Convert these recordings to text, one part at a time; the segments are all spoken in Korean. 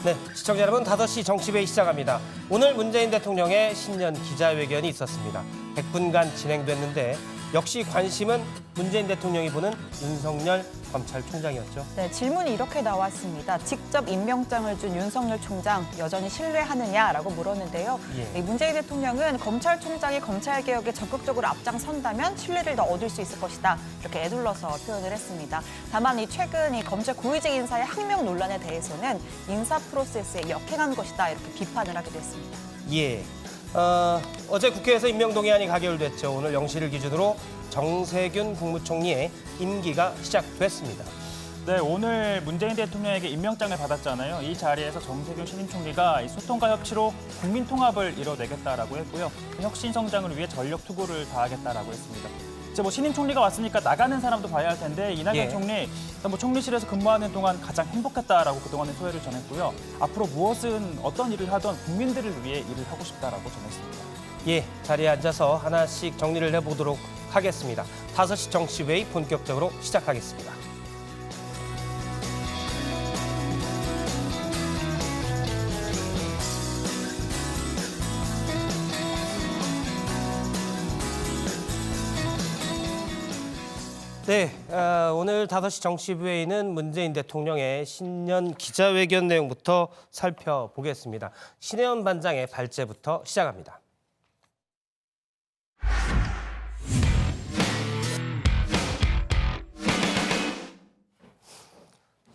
네, 시청자 여러분 5시 정치회의 시작합니다. 오늘 문재인 대통령의 신년 기자회견이 있었습니다. 100분간 진행됐는데 역시 관심은 문재인 대통령이 보는 윤석열 검찰총장이었죠. 네, 질문이 이렇게 나왔습니다. 직접 임명장을 준 윤석열 총장 여전히 신뢰하느냐라고 물었는데요. 예. 이 문재인 대통령은 검찰총장이 검찰개혁에 적극적으로 앞장선다면 신뢰를 더 얻을 수 있을 것이다. 이렇게 애둘러서 표현을 했습니다. 다만 최근 이 검찰 고위직 인사의 항명 논란에 대해서는 인사 프로세스에 역행한 것이다. 이렇게 비판을 하게 됐습니다. 예. 어제 국회에서 임명동의안이 가결됐죠. 오늘 0시를 기준으로 정세균 국무총리의 임기가 시작됐습니다. 네, 오늘 문재인 대통령에게 임명장을 받았잖아요. 이 자리에서 정세균 신임 총리가 이 소통과 협치로 국민 통합을 이뤄내겠다라고 했고요. 혁신 성장을 위해 전력 투구를 다하겠다라고 했습니다. 이제 신임 총리가 왔으니까 나가는 사람도 봐야 할 텐데 이낙연 예. 총리 총리실에서 근무하는 동안 가장 행복했다라고 그동안의 소회를 전했고요. 앞으로 무엇은 어떤 일을 하던 국민들을 위해 일을 하고 싶다라고 전했습니다. 예, 자리에 앉아서 하나씩 정리를 해보도록 하겠습니다. 5시 정치회의 본격적으로 시작하겠습니다. 네, 오늘 5시 정치회의는 문재인 대통령의 신년 기자회견 내용부터 살펴보겠습니다. 신혜원 반장의 발제부터 시작합니다.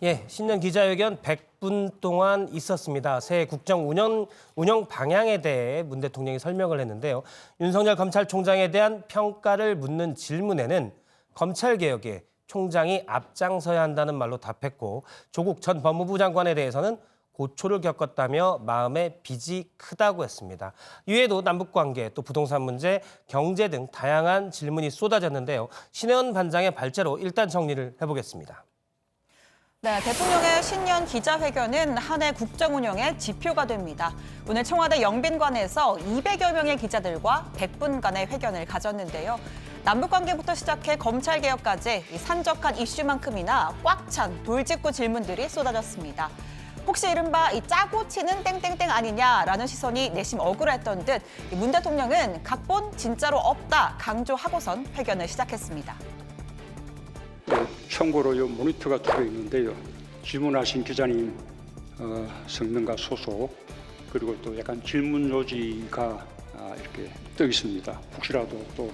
예, 신년 기자회견 100분 동안 있었습니다. 새해 국정 운영 방향에 대해 문 대통령이 설명을 했는데요. 윤석열 검찰총장에 대한 평가를 묻는 질문에는 검찰개혁에 총장이 앞장서야 한다는 말로 답했고, 조국 전 법무부 장관에 대해서는 고초를 겪었다며 마음의 빚이 크다고 했습니다. 이외에도 남북관계, 또 부동산 문제, 경제 등 다양한 질문이 쏟아졌는데요. 신혜원 반장의 발제로 일단 정리를 해보겠습니다. 네, 대통령의 신년 기자회견은 한 해 국정 운영의 지표가 됩니다. 오늘 청와대 영빈관에서 200여 명의 기자들과 100분간의 회견을 가졌는데요. 남북관계부터 시작해 검찰개혁까지 산적한 이슈만큼이나 꽉 찬 돌직구 질문들이 쏟아졌습니다. 혹시 이른바 짜고 치는 땡땡땡 아니냐라는 시선이 내심 억울했던 듯 문 대통령은 각본 진짜로 없다 강조하고선 회견을 시작했습니다. 참고로 이 모니터가 들어 있는데요. 질문하신 기자님 성명과 소속, 그리고 또 약간 질문 요지가 이렇게 떠 있습니다. 혹시라도 또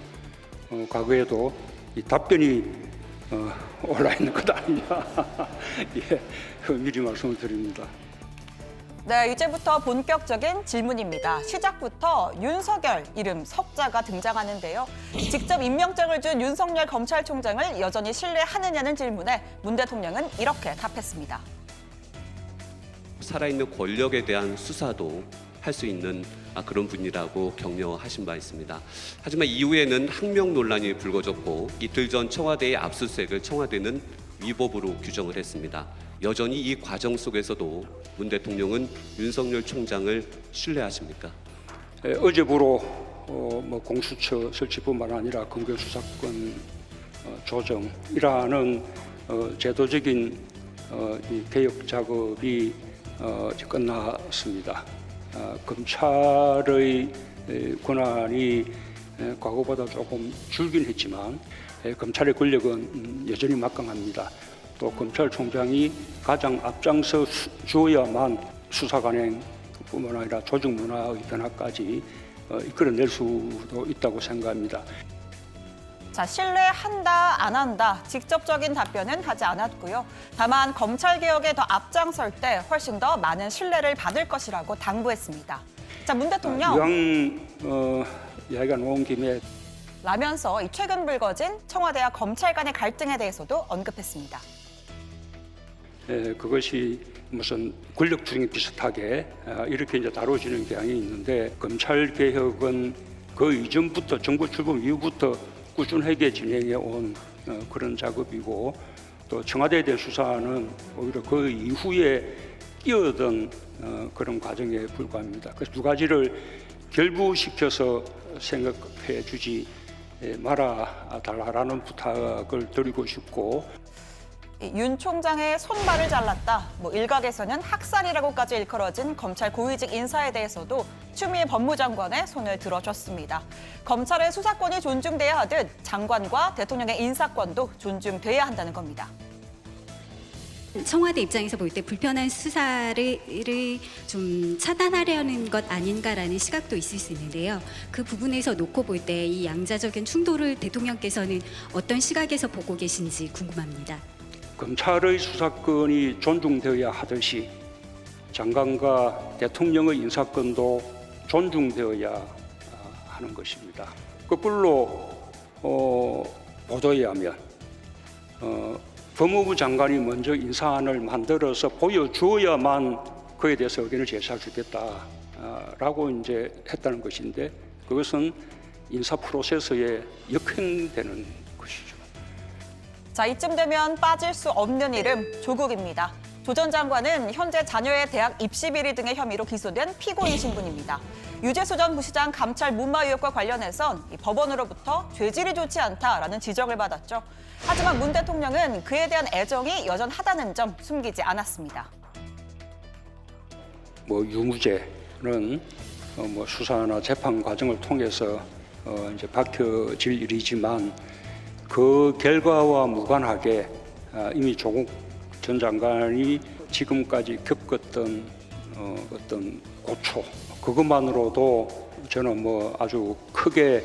과거에도 이 답변이 올라 있는 것 아니냐. 예, 미리 말씀을 드립니다. 네, 이제부터 본격적인 질문입니다. 시작부터 윤석열 이름 석자가 등장하는데요. 직접 임명장을 준 윤석열 검찰총장을 여전히 신뢰하느냐는 질문에 문 대통령은 이렇게 답했습니다. 살아있는 권력에 대한 수사도 할 수 있는 그런 분이라고 격려하신 바 있습니다. 하지만 이후에는 항명 논란이 불거졌고 이틀 전 청와대의 압수수색을 청와대는 위법으로 규정을 했습니다. 여전히 이 과정 속에서도 문 대통령은 윤석열 총장을 신뢰하십니까? 어제부로 공수처 설치뿐만 아니라 검경수사권 조정이라는 제도적인 이 개혁 작업이 끝났습니다. 검찰의 권한이 과거보다 조금 줄긴 했지만 검찰의 권력은 여전히 막강합니다. 또 검찰총장이 가장 앞장서 줘야만 수사관행뿐만 아니라 조직 문화의 변화까지 이끌어낼 수도 있다고 생각합니다. 자, 신뢰한다, 안 한다, 직접적인 답변은 하지 않았고요. 다만 검찰개혁에 더 앞장설 때 훨씬 더 많은 신뢰를 받을 것이라고 당부했습니다. 자, 문 대통령 이왕 이야기가 나온 김에 라면서 최근 불거진 청와대와 검찰 간의 갈등에 대해서도 언급했습니다. 그것이 무슨 권력투쟁 비슷하게 이렇게 이제 다뤄지는 경향이 있는데, 검찰 개혁은 그 이전부터 정부 출범 이후부터 꾸준하게 진행해 온 그런 작업이고, 또 청와대에 대한 수사는 오히려 그 이후에 끼어든 그런 과정에 불과합니다. 그래서 두 가지를 결부시켜서 생각해 주지 말아 달라는 부탁을 드리고 싶고. 윤 총장의 손발을 잘랐다. 일각에서는 학살이라고까지 일컬어진 검찰 고위직 인사에 대해서도 추미애 법무장관의 손을 들어줬습니다. 검찰의 수사권이 존중돼야 하듯 장관과 대통령의 인사권도 존중돼야 한다는 겁니다. 청와대 입장에서 볼 때 불편한 수사를 좀 차단하려는 것 아닌가라는 시각도 있을 수 있는데요. 그 부분에서 놓고 볼 때 이 양자적인 충돌을 대통령께서는 어떤 시각에서 보고 계신지 궁금합니다. 검찰의 수사권이 존중되어야 하듯이 장관과 대통령의 인사권도 존중되어야 하는 것입니다. 거꾸로 보도에 의하면 법무부 장관이 먼저 인사안을 만들어서 보여주어야만 그에 대해서 의견을 제시할 수 있겠다라고 이제 했다는 것인데 그것은 인사 프로세스에 역행되는 것이죠. 자, 이쯤 되면 빠질 수 없는 이름 조국입니다. 조 전 장관은 현재 자녀의 대학 입시 비리 등의 혐의로 기소된 피고인 신분입니다. 유재수 전 부시장 감찰 문마 의혹과 관련해선 법원으로부터 죄질이 좋지 않다라는 지적을 받았죠. 하지만 문 대통령은 그에 대한 애정이 여전하다는 점 숨기지 않았습니다. 유무죄는 수사나 재판 과정을 통해서 이제 밝혀질 일이지만 그 결과와 무관하게 이미 조국 전 장관이 지금까지 겪었던 어떤 고초 그것만으로도 저는 아주 크게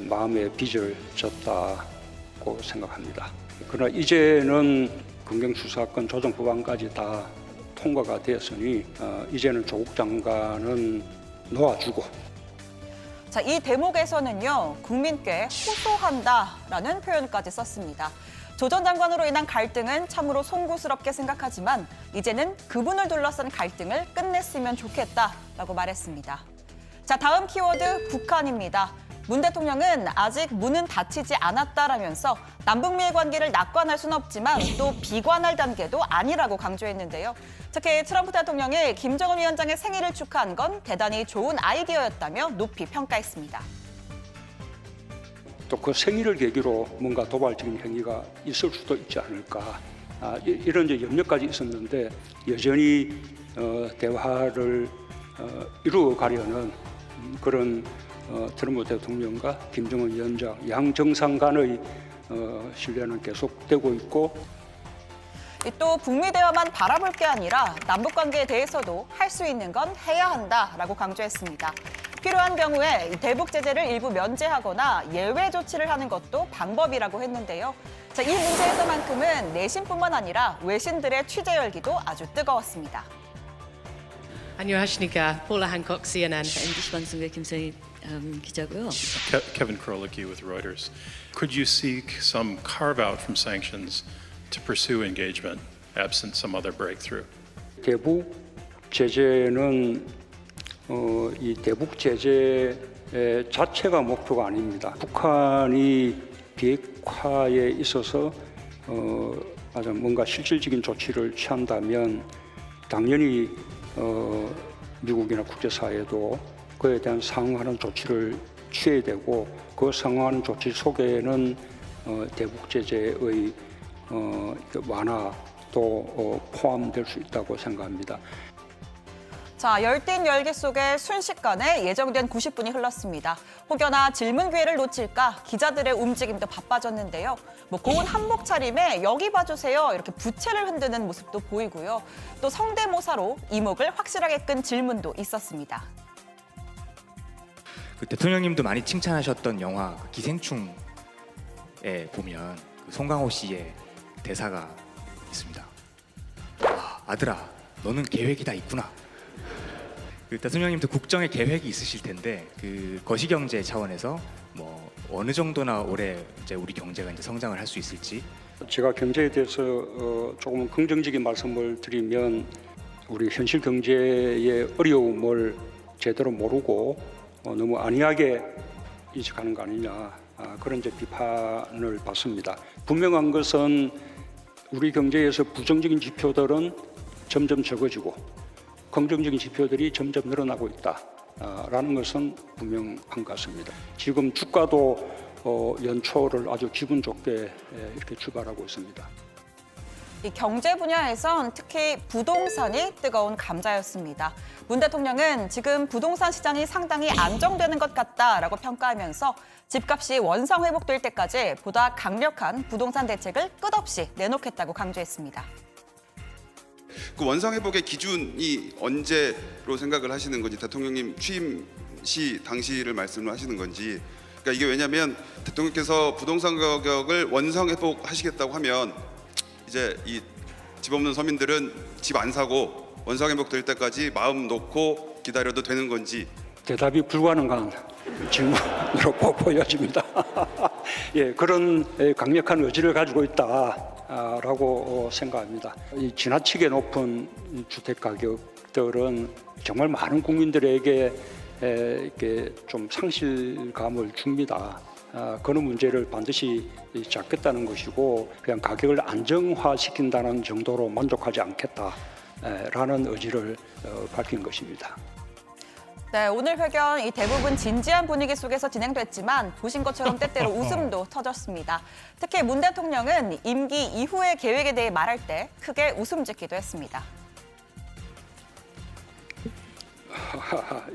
마음에 빚을 졌다고 생각합니다. 그러나 이제는 검경수사권 조정법안까지 다 통과가 되었으니 이제는 조국 장관은 놓아주고. 자, 이 대목에서는요, 국민께 호소한다라는 표현까지 썼습니다. 조 전 장관으로 인한 갈등은 참으로 송구스럽게 생각하지만 이제는 그분을 둘러싼 갈등을 끝냈으면 좋겠다라고 말했습니다. 자, 다음 키워드 북한입니다. 문 대통령은 아직 문은 닫히지 않았다라면서 남북미의 관계를 낙관할 수는 없지만 또 비관할 단계도 아니라고 강조했는데요. 특히 트럼프 대통령이 김정은 위원장의 생일을 축하한 건 대단히 좋은 아이디어였다며 높이 평가했습니다. 또 그 생일을 계기로 뭔가 도발적인 행위가 있을 수도 있지 않을까 이런 이제 염려까지 있었는데 여전히 대화를 이루어가려는 그런 트럼프 대통령과 김정은 위원장 양 정상 간의 신뢰는 계속되고 있고 또 북미 대화만 바라볼 게 아니라 남북 관계에 대해서도 할 수 있는 건 해야 한다라고 강조했습니다. 필요한 경우에 대북 제재를 일부 면제하거나 예외 조치를 하는 것도 방법이라고 했는데요. 자, 이 문제에서만큼은 내신뿐만 아니라 외신들의 취재 열기도 아주 뜨거웠습니다. 안녕하십니까. 폴라 한국 CNN. MBC 방송의 김서희 기자고요. Kevin Krolicki with Reuters. Could you seek some carve-out from sanctions to pursue engagement, absent some other breakthrough? 대북 제재는 이 대북 제재 자체가 목표가 아닙니다. 북한이 비핵화에 있어서 아주 뭔가 실질적인 조치를 취한다면 당연히 미국이나 국제사회도 그에 대한 상응하는 조치를 취해야 되고 그 상응하는 조치 속에는 대북 제재의 완화도 포함될 수 있다고 생각합니다. 자, 열띤 열기 속에 순식간에 예정된 90분이 흘렀습니다. 혹여나 질문 기회를 놓칠까 기자들의 움직임도 바빠졌는데요. 고운 한복 차림에 여기 봐주세요 이렇게 부채를 흔드는 모습도 보이고요. 또 성대모사로 이목을 확실하게 끈 질문도 있었습니다. 그 대통령님도 많이 칭찬하셨던 영화 기생충에 보면 그 송강호 씨의 대사가 있습니다. 아들아, 너는 계획이 다 있구나. 그 대통령님도 국정에 계획이 있으실 텐데 그 거시경제 차원에서 어느 정도나 올해 이제 우리 경제가 이제 성장을 할 수 있을지. 제가 경제에 대해서 조금 긍정적인 말씀을 드리면 우리 현실 경제의 어려움을 제대로 모르고 너무 안이하게 인식하는 거 아니냐 그런 이제 비판을 받습니다. 분명한 것은 우리 경제에서 부정적인 지표들은 점점 적어지고 긍정적인 지표들이 점점 늘어나고 있다라는 것은 분명한 것 같습니다. 지금 주가도 연초를 아주 기분 좋게 이렇게 출발하고 있습니다. 이 경제 분야에선 특히 부동산이 뜨거운 감자였습니다. 문 대통령은 지금 부동산 시장이 상당히 안정되는 것 같다라고 평가하면서 집값이 원상 회복될 때까지 보다 강력한 부동산 대책을 끝없이 내놓겠다고 강조했습니다. 그 원상 회복의 기준이 언제로 생각을 하시는 건지, 대통령님 취임 시 당시를 말씀을 하시는 건지. 그러니까 이게 왜냐하면 대통령께서 부동산 가격을 원상 회복하시겠다고 하면 이제 이 집 없는 서민들은 집 안 사고 원상 회복될 때까지 마음 놓고 기다려도 되는 건지. 대답이 불가능한 질문으로 보여집니다. 예, 그런 강력한 의지를 가지고 있다라고 생각합니다. 이 지나치게 높은 주택 가격들은 정말 많은 국민들에게 이렇게 좀 상실감을 줍니다. 그런 문제를 반드시 잡겠다는 것이고, 그냥 가격을 안정화시킨다는 정도로 만족하지 않겠다라는 의지를 밝힌 것입니다. 네, 오늘 회견 이 대부분 진지한 분위기 속에서 진행됐지만 보신 것처럼 때때로 웃음도 터졌습니다. 특히 문 대통령은 임기 이후의 계획에 대해 말할 때 크게 웃음 짓기도 했습니다.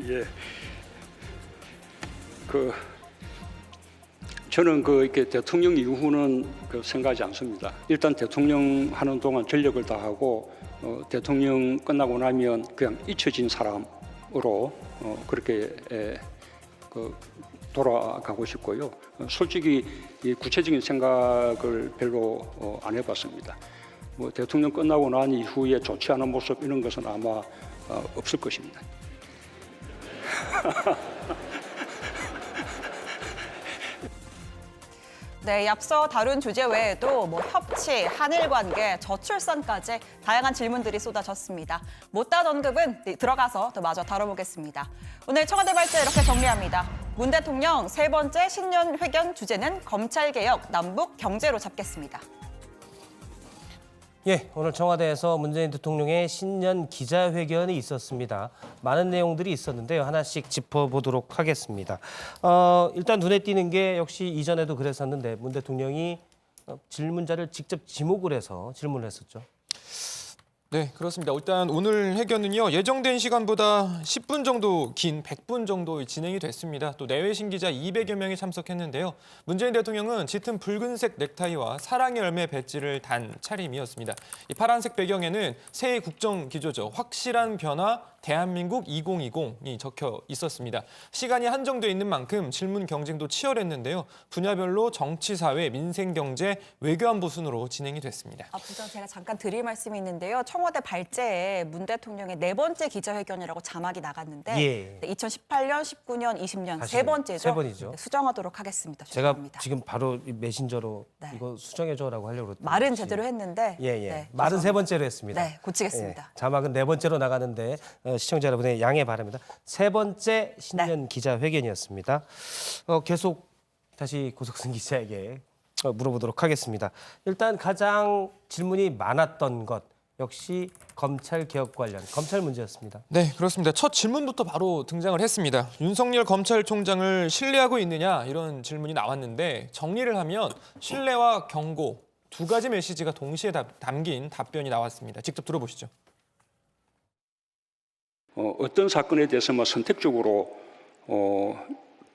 예. 저는 이렇게 대통령 이후는 생각하지 않습니다. 일단 대통령 하는 동안 전력을 다하고 대통령 끝나고 나면 그냥 잊혀진 사람으로 그렇게 돌아가고 싶고요. 솔직히 이 구체적인 생각을 별로 안 해봤습니다. 뭐 대통령 끝나고 난 이후에 좋지 않은 모습 이런 것은 아마 없을 것입니다. 네, 앞서 다룬 주제 외에도 협치, 한일 관계, 저출산까지 다양한 질문들이 쏟아졌습니다. 못다한 언급은 들어가서 더 마저 다뤄보겠습니다. 오늘 청와대 발제 이렇게 정리합니다. 문 대통령 세 번째 신년 회견 주제는 검찰개혁, 남북 경제로 잡겠습니다. 예, 오늘 청와대에서 문재인 대통령의 신년 기자회견이 있었습니다. 많은 내용들이 있었는데요. 하나씩 짚어보도록 하겠습니다. 일단 눈에 띄는 게 역시 이전에도 그랬었는데 문 대통령이 질문자를 직접 지목을 해서 질문을 했었죠. 네, 그렇습니다. 일단 오늘 회견은요, 예정된 시간보다 10분 정도 긴 100분 정도 진행이 됐습니다. 또 내외신 기자 200여 명이 참석했는데요. 문재인 대통령은 짙은 붉은색 넥타이와 사랑의 열매 배지를 단 차림이었습니다. 이 파란색 배경에는 새해 국정 기조죠. 확실한 변화, 대한민국 2020이 적혀 있었습니다. 시간이 한정돼 있는 만큼 질문 경쟁도 치열했는데요. 분야별로 정치, 사회, 민생, 경제, 외교안보 순으로 진행이 됐습니다. 부장 제가 잠깐 드릴 말씀이 있는데요. 청와대 발제에 문 대통령의 네 번째 기자회견이라고 자막이 나갔는데 예. 2018년, 19년, 20년 세 사실은 번째죠. 세 번이죠. 네, 수정하도록 하겠습니다. 제가 죄송합니다. 지금 바로 이 메신저로 네. 이거 수정해줘라고 하려고 그랬더니 말은 제대로 했는데 예. 네, 말은 세 번째로 했습니다. 네, 고치겠습니다. 예, 자막은 네 번째로 나가는데 시청자 여러분의 양해 바랍니다. 세 번째 신년 기자회견이었습니다. 계속 다시 고석순 기자에게 물어보도록 하겠습니다. 일단 가장 질문이 많았던 것 역시 검찰 개혁 관련 검찰 문제였습니다. 네, 그렇습니다. 첫 질문부터 바로 등장을 했습니다. 윤석열 검찰총장을 신뢰하고 있느냐 이런 질문이 나왔는데 정리를 하면 신뢰와 경고 두 가지 메시지가 동시에 담긴 답변이 나왔습니다. 직접 들어보시죠. 어떤 사건에 대해서만 선택적으로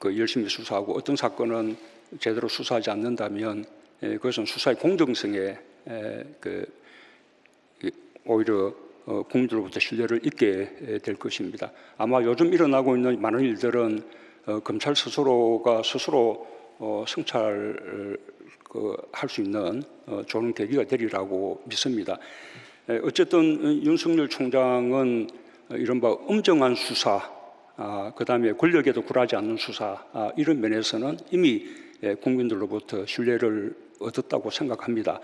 열심히 수사하고 어떤 사건은 제대로 수사하지 않는다면 그것은 수사의 공정성에 오히려 국민들로부터 신뢰를 잃게 될 것입니다. 아마 요즘 일어나고 있는 많은 일들은 검찰 스스로가 스스로 성찰할 수 있는 좋은 계기가 되리라고 믿습니다. 어쨌든 윤석열 총장은 이른바 엄정한 수사, 그다음에 권력에도 굴하지 않는 수사 이런 면에서는 이미 국민들로부터 신뢰를 얻었다고 생각합니다.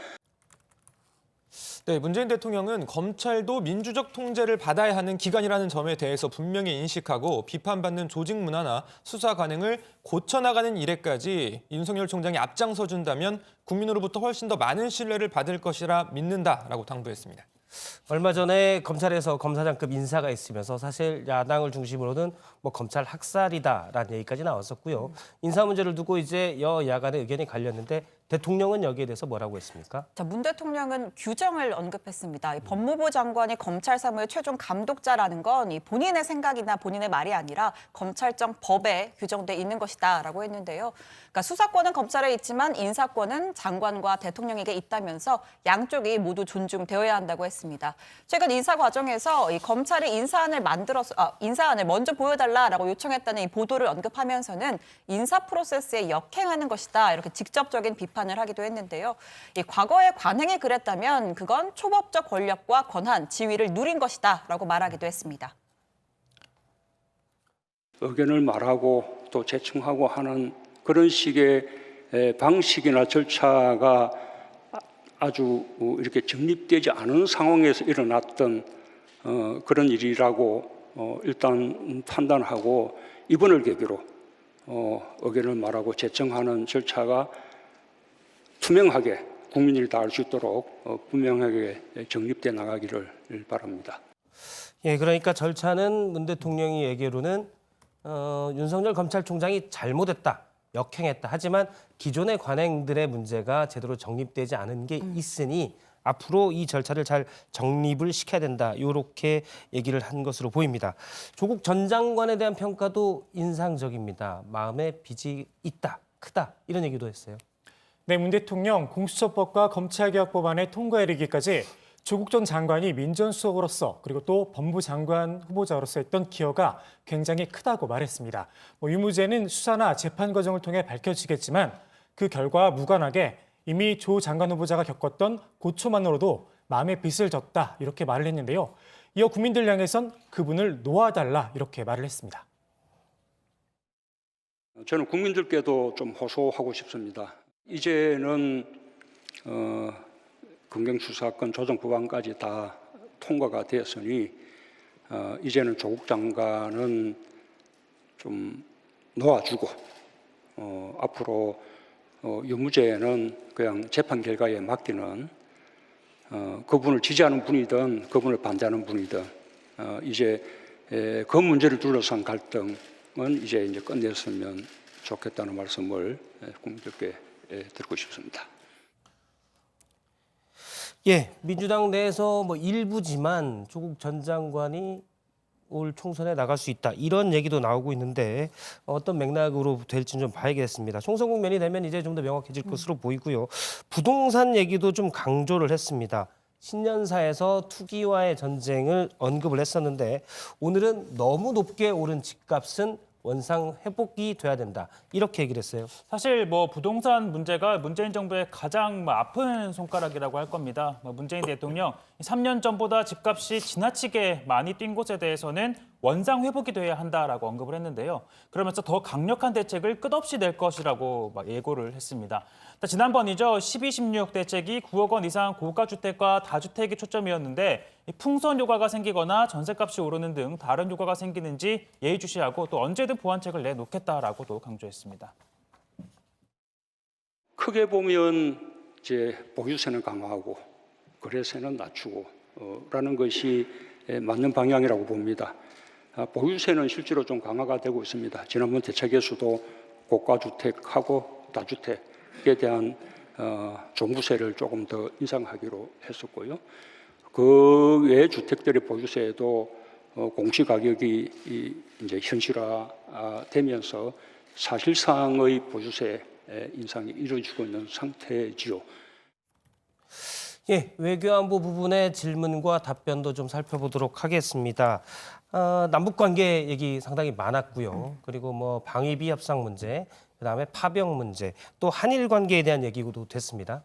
네, 문재인 대통령은 검찰도 민주적 통제를 받아야 하는 기관이라는 점에 대해서 분명히 인식하고 비판받는 조직 문화나 수사 관행을 고쳐나가는 일에까지 윤석열 총장이 앞장서준다면 국민으로부터 훨씬 더 많은 신뢰를 받을 것이라 믿는다라고 당부했습니다. 얼마 전에 검찰에서 검사장급 인사가 있으면서 사실 야당을 중심으로는 검찰 학살이다라는 얘기까지 나왔었고요. 인사 문제를 두고 이제 여야 간의 의견이 갈렸는데 대통령은 여기에 대해서 뭐라고 했습니까? 자, 문 대통령은 규정을 언급했습니다. 이 법무부 장관이 검찰 사무의 최종 감독자라는 건 이 본인의 생각이나 본인의 말이 아니라 검찰청 법에 규정돼 있는 것이다라고 했는데요. 그러니까 수사권은 검찰에 있지만 인사권은 장관과 대통령에게 있다면서 양쪽이 모두 존중되어야 한다고 했습니다. 최근 인사 과정에서 이 검찰이 인사안을 먼저 보여달라라고 요청했다는 이 보도를 언급하면서는 인사 프로세스에 역행하는 것이다 이렇게 직접적인 비판을 하기도 했는데요. 이 과거에 관행이 그랬다면 그건 초법적 권력과 권한, 지위를 누린 것이다라고 말하기도 했습니다. 의견을 말하고 또 제청하고 하는 그런 식의 방식이나 절차가 아주 이렇게 정립되지 않은 상황에서 일어났던 그런 일이라고 일단 판단하고 이번을 계기로 의견을 말하고 제청하는 절차가 투명하게 국민들이 다 알 수 있도록 분명하게 정립돼 나가기를 바랍니다. 예, 그러니까 절차는 문 대통령이 얘기로는 윤석열 검찰총장이 잘못했다, 역행했다. 하지만 기존의 관행들의 문제가 제대로 정립되지 않은 게 있으니 앞으로 이 절차를 잘 정립을 시켜야 된다. 이렇게 얘기를 한 것으로 보입니다. 조국 전 장관에 대한 평가도 인상적입니다. 마음에 빚이 있다, 크다 이런 얘기도 했어요. 네, 문 대통령 공수처법과 검찰개혁 법안의 통과에 이르기까지 조국 전 장관이 민정수석으로서 그리고 또 법무부 장관 후보자로서 했던 기여가 굉장히 크다고 말했습니다. 유무죄는 수사나 재판 과정을 통해 밝혀지겠지만 그 결과와 무관하게 이미 조 장관 후보자가 겪었던 고초만으로도 마음의 빚을 졌다 이렇게 말을 했는데요. 이어 국민들 향해선 그분을 놓아달라 이렇게 말을 했습니다. 저는 국민들께도 좀 호소하고 싶습니다. 이제는 검경수사권 조정 법안까지 다 통과가 되었으니 이제는 조국 장관은 좀 놓아주고 앞으로 유무죄는 그냥 재판 결과에 맡기는 그분을 지지하는 분이든 그분을 반대하는 분이든 이제 그 문제를 둘러싼 갈등은 이제 끝냈으면 좋겠다는 말씀을 국민들께 드리고 싶습니다. 예, 민주당 내에서 일부지만 조국 전 장관이 올 총선에 나갈 수 있다 이런 얘기도 나오고 있는데 어떤 맥락으로 될지는 좀 봐야겠습니다. 총선 국면이 되면 이제 좀 더 명확해질 것으로 보이고요. 부동산 얘기도 좀 강조를 했습니다. 신년사에서 투기와의 전쟁을 언급을 했었는데 오늘은 너무 높게 오른 집값은 원상 회복이 돼야 된다 이렇게 얘기를 했어요. 사실 부동산 문제가 문재인 정부의 가장 아픈 손가락이라고 할 겁니다. 문재인 대통령 3년 전보다 집값이 지나치게 많이 뛴 곳에 대해서는 원상 회복이 돼야 한다라고 언급을 했는데요. 그러면서 더 강력한 대책을 끝없이 낼 것이라고 예고를 했습니다. 지난번이죠. 12, 16 대책이 9억 원 이상 고가 주택과 다주택이 초점이었는데 풍선 효과가 생기거나 전셋값이 오르는 등 다른 효과가 생기는지 예의주시하고 또 언제든 보완책을 내놓겠다라고도 강조했습니다. 크게 보면 이제 보유세는 강화하고 거래세는 낮추고 라는 것이 맞는 방향이라고 봅니다. 보유세는 실제로 좀 강화가 되고 있습니다. 지난번 대책에서도 고가 주택하고 다주택에 대한 종부세를 조금 더 인상하기로 했었고요. 그 외 주택들의 보유세도 공시가격이 이제 현실화되면서 사실상의 보유세 인상이 이루어지고 있는 상태지요. 예, 외교안보 부분의 질문과 답변도 좀 살펴보도록 하겠습니다. 남북 관계 얘기 상당히 많았고요. 그리고 방위비 협상 문제, 그다음에 파병 문제, 또 한일 관계에 대한 얘기도 됐습니다.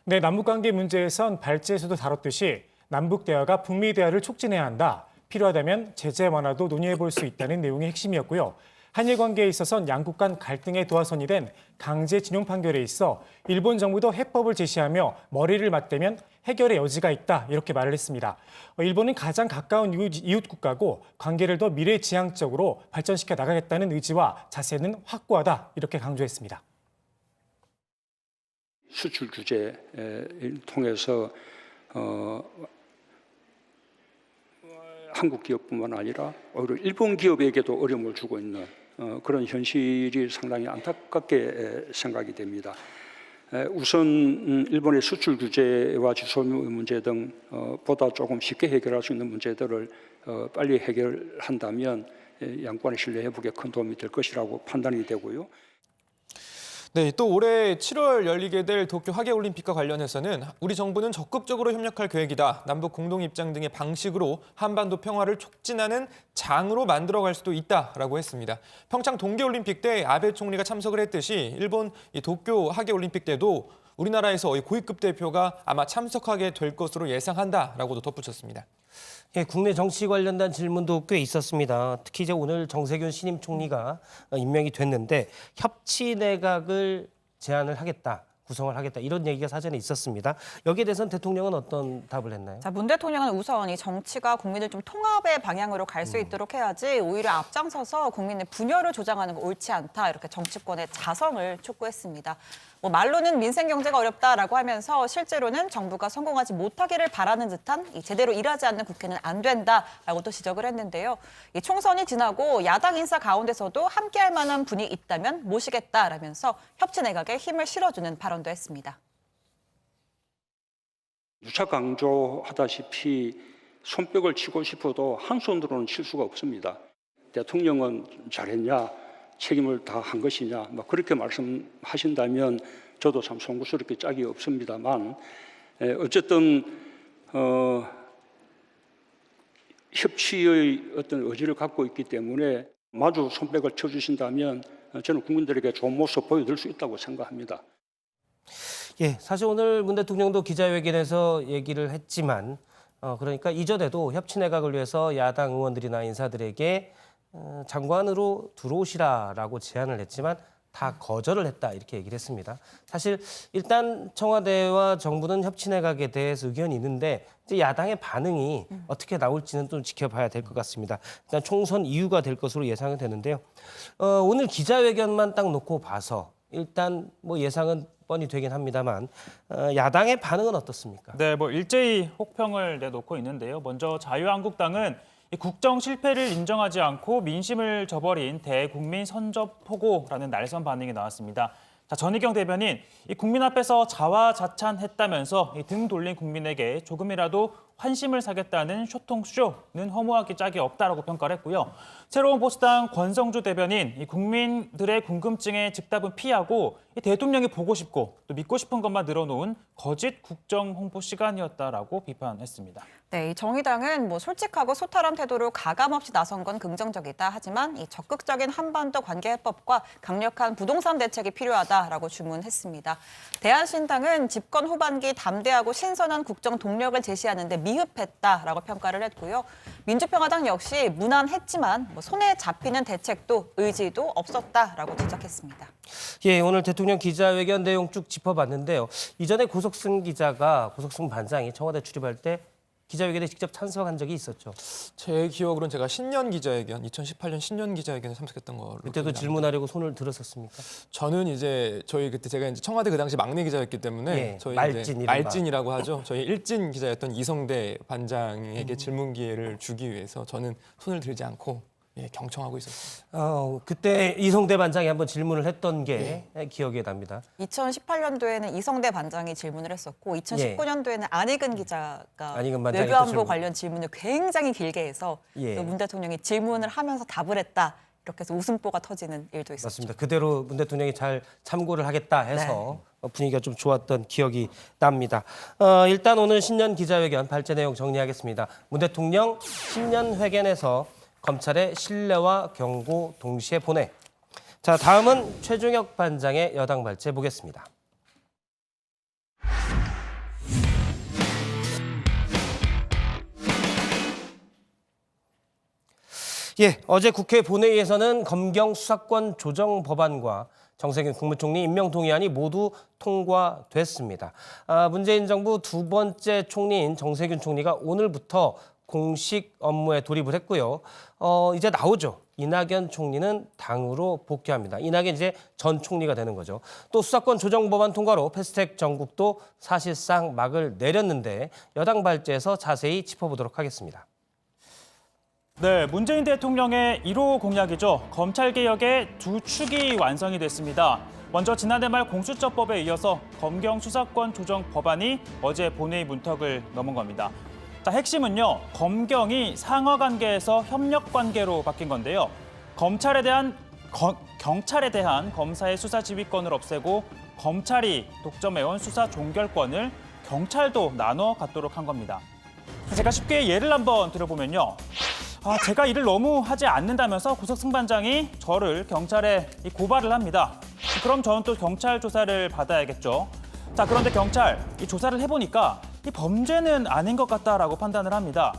네, 남북관계 문제에선 발제에서도 다뤘듯이 남북 대화가 북미 대화를 촉진해야 한다. 필요하다면 제재 완화도 논의해볼 수 있다는 내용이 핵심이었고요. 한일 관계에 있어선 양국 간 갈등의 도화선이 된 강제징용 판결에 있어 일본 정부도 해법을 제시하며 머리를 맞대면 해결의 여지가 있다 이렇게 말을 했습니다. 일본은 가장 가까운 이웃 국가고 관계를 더 미래지향적으로 발전시켜 나가겠다는 의지와 자세는 확고하다 이렇게 강조했습니다. 수출 규제를 통해서 한국 기업뿐만 아니라 오히려 일본 기업에게도 어려움을 주고 있는 그런 현실이 상당히 안타깝게 생각이 됩니다. 우선 일본의 수출 규제와 주소미 문제 등 보다 조금 쉽게 해결할 수 있는 문제들을 빨리 해결한다면 양권의 신뢰 회복에 큰 도움이 될 것이라고 판단이 되고요. 네, 또 올해 7월 열리게 될 도쿄 하계올림픽과 관련해서는 우리 정부는 적극적으로 협력할 계획이다. 남북 공동 입장 등의 방식으로 한반도 평화를 촉진하는 장으로 만들어갈 수도 있다라고 했습니다. 평창 동계올림픽 때 아베 총리가 참석을 했듯이 일본 이 도쿄 하계올림픽 때도 우리나라에서 고위급 대표가 아마 참석하게 될 것으로 예상한다라고도 덧붙였습니다. 예, 국내 정치 관련된 질문도 꽤 있었습니다. 특히 이제 오늘 정세균 신임 총리가 임명이 됐는데 협치 내각을 제안을 하겠다, 구성을 하겠다 이런 얘기가 사전에 있었습니다. 여기에 대해서는 대통령은 어떤 답을 했나요? 자, 문 대통령은 우선 이 정치가 국민을 좀 통합의 방향으로 갈 수 있도록 해야지 오히려 앞장서서 국민의 분열을 조장하는 거 옳지 않다. 이렇게 정치권의 자성을 촉구했습니다. 뭐 말로는 민생 경제가 어렵다라고 하면서 실제로는 정부가 성공하지 못하기를 바라는 듯한 제대로 일하지 않는 국회는 안 된다라고 또 지적을 했는데요. 이 총선이 지나고 야당 인사 가운데서도 함께할 만한 분이 있다면 모시겠다라면서 협치 내각에 힘을 실어주는 발언도 했습니다. 누차 강조하다시피 손뼉을 치고 싶어도 한 손으로는 칠 수가 없습니다. 대통령은 잘했냐, 책임을 다 한 것이냐, 그렇게 말씀하신다면 저도 참 송구스럽게 짝이 없습니다만 어쨌든 협치의 어떤 의지를 갖고 있기 때문에 마주 손뼉을 쳐주신다면 저는 국민들에게 좋은 모습 보여드릴 수 있다고 생각합니다. 예, 사실 오늘 문 대통령도 기자회견에서 얘기를 했지만 그러니까 이전에도 협치 내각을 위해서 야당 의원들이나 인사들에게 장관으로 들어오시라라고 제안을 했지만 다 거절을 했다 이렇게 얘기를 했습니다. 사실 일단 청와대와 정부는 협치 내각에 대해서 의견이 있는데 이제 야당의 반응이 어떻게 나올지는 좀 지켜봐야 될 것 같습니다. 일단 총선 이유가 될 것으로 예상이 되는데요. 오늘 기자회견만 딱 놓고 봐서 일단 뭐 예상은 뻔히 되긴 합니다만 야당의 반응은 어떻습니까? 네, 뭐 일제히 혹평을 내놓고 있는데요. 먼저 자유한국당은 이 국정 실패를 인정하지 않고 민심을 저버린 대국민 선전포고라는 날선 반응이 나왔습니다. 자, 전희경 대변인, 이 국민 앞에서 자화자찬했다면서 등 돌린 국민에게 조금이라도 환심을 사겠다는 쇼통쇼는 허무하기 짝이 없다라고 평가를 했고요. 새로운 보수당 권성주 대변인, 이 국민들의 궁금증에 즉답은 피하고 이 대통령이 보고 싶고 또 믿고 싶은 것만 늘어놓은 거짓 국정 홍보 시간이었다라고 비판했습니다. 네, 이 정의당은 뭐 솔직하고 소탈한 태도로 가감없이 나선 건 긍정적이다. 하지만 이 적극적인 한반도 관계 해법과 강력한 부동산 대책이 필요하다라고 주문했습니다. 대한신당은 집권 후반기 담대하고 신선한 국정 동력을 제시하는데 미흡했다라고 평가를 했고요. 민주평화당 역시 무난했지만 손에 잡히는 대책도 의지도 없었다라고 지적했습니다. 예, 오늘 대통령 기자회견 내용 쭉 짚어봤는데요. 이전에 고석승 반장이 청와대 출입할 때 기자회견에 직접 참석한 적이 있었죠. 제 기억으로는 제가 신년 기자회견, 2018년 신년 기자회견에 참석했던 걸로. 그때도 질문하려고 손을 들었었습니까? 저는 이제 제가 이제 청와대 그 당시 막내 기자였기 때문에 예, 저희 말진이라고 하죠. 저희 일진 기자였던 이성대 반장에게 질문 기회를 주기 위해서 저는 손을 들지 않고 경청하고 있었습니다. 그때 이성대 반장이 한번 질문을 했던 게 기억에 납니다. 2018년도에는 이성대 반장이 질문을 했었고 2019년도에는 안익은 기자가 외교안보 관련 질문을 굉장히 길게 해서 문 대통령이 질문을 하면서 답을 했다. 이렇게 해서 웃음보가 터지는 일도 있었죠. 맞습니다. 그대로 문 대통령이 잘 참고를 하겠다 해서 분위기가 좀 좋았던 기억이 납니다. 일단 오늘 신년 기자회견 발제 내용 정리하겠습니다. 문 대통령 신년 회견에서 검찰의 신뢰와 경고 동시에 보내. 자, 다음은 최종혁 반장의 여당 발제 보겠습니다. 예, 어제 국회 본회의에서는 검경 수사권 조정 법안과 정세균 국무총리 임명 동의안이 모두 통과됐습니다. 문재인 정부 두 번째 총리인 정세균 총리가 오늘부터 공식 업무에 돌입을 했고요. 이제 나오죠. 이낙연 총리는 당으로 복귀합니다. 이낙연 이제 전 총리가 되는 거죠. 또 수사권 조정 법안 통과로 패스트트랙 전국도 사실상 막을 내렸는데 여당 발제에서 자세히 짚어보도록 하겠습니다. 네, 문재인 대통령의 1호 공약이죠. 검찰개혁의 두 축이 완성이 됐습니다. 먼저 지난해 말 공수처법에 이어서 검경 수사권 조정 법안이 어제 본회의 문턱을 넘은 겁니다. 자, 핵심은요. 검경이 상하 관계에서 협력 관계로 바뀐 건데요. 경찰에 대한 검사의 수사 지휘권을 없애고 검찰이 독점해온 수사 종결권을 경찰도 나눠 갖도록 한 겁니다. 제가 쉽게 예를 한번 들어보면요. 제가 일을 너무 하지 않는다면서 고석승반장이 저를 경찰에 고발을 합니다. 그럼 저는 또 경찰 조사를 받아야겠죠. 자, 그런데 경찰 이 조사를 해보니까 이 범죄는 아닌 것 같다라고 판단을 합니다.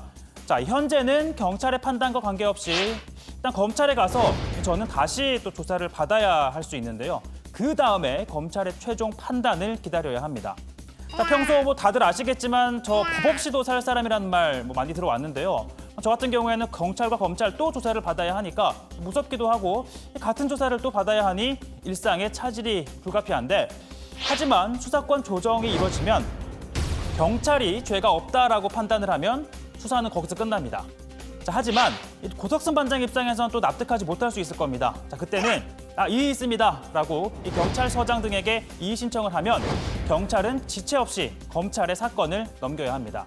자, 현재는 경찰의 판단과 관계없이 일단 검찰에 가서 저는 다시 또 조사를 받아야 할 수 있는데요. 그 다음에 검찰의 최종 판단을 기다려야 합니다. 자, 평소 뭐 다들 아시겠지만 저 법 없이도 살 사람이라는 말 많이 들어왔는데요. 저 같은 경우에는 경찰과 검찰 또 조사를 받아야 하니까 무섭기도 하고 같은 조사를 또 받아야 하니 일상의 차질이 불가피한데 하지만 수사권 조정이 이루어지면 경찰이 죄가 없다라고 판단을 하면 수사는 거기서 끝납니다. 자, 하지만 고석승 반장 입장에서는 또 납득하지 못할 수 있을 겁니다. 자, 그때는 이의 있습니다라고 이 경찰서장 등에게 이의 신청을 하면 경찰은 지체 없이 검찰에 사건을 넘겨야 합니다.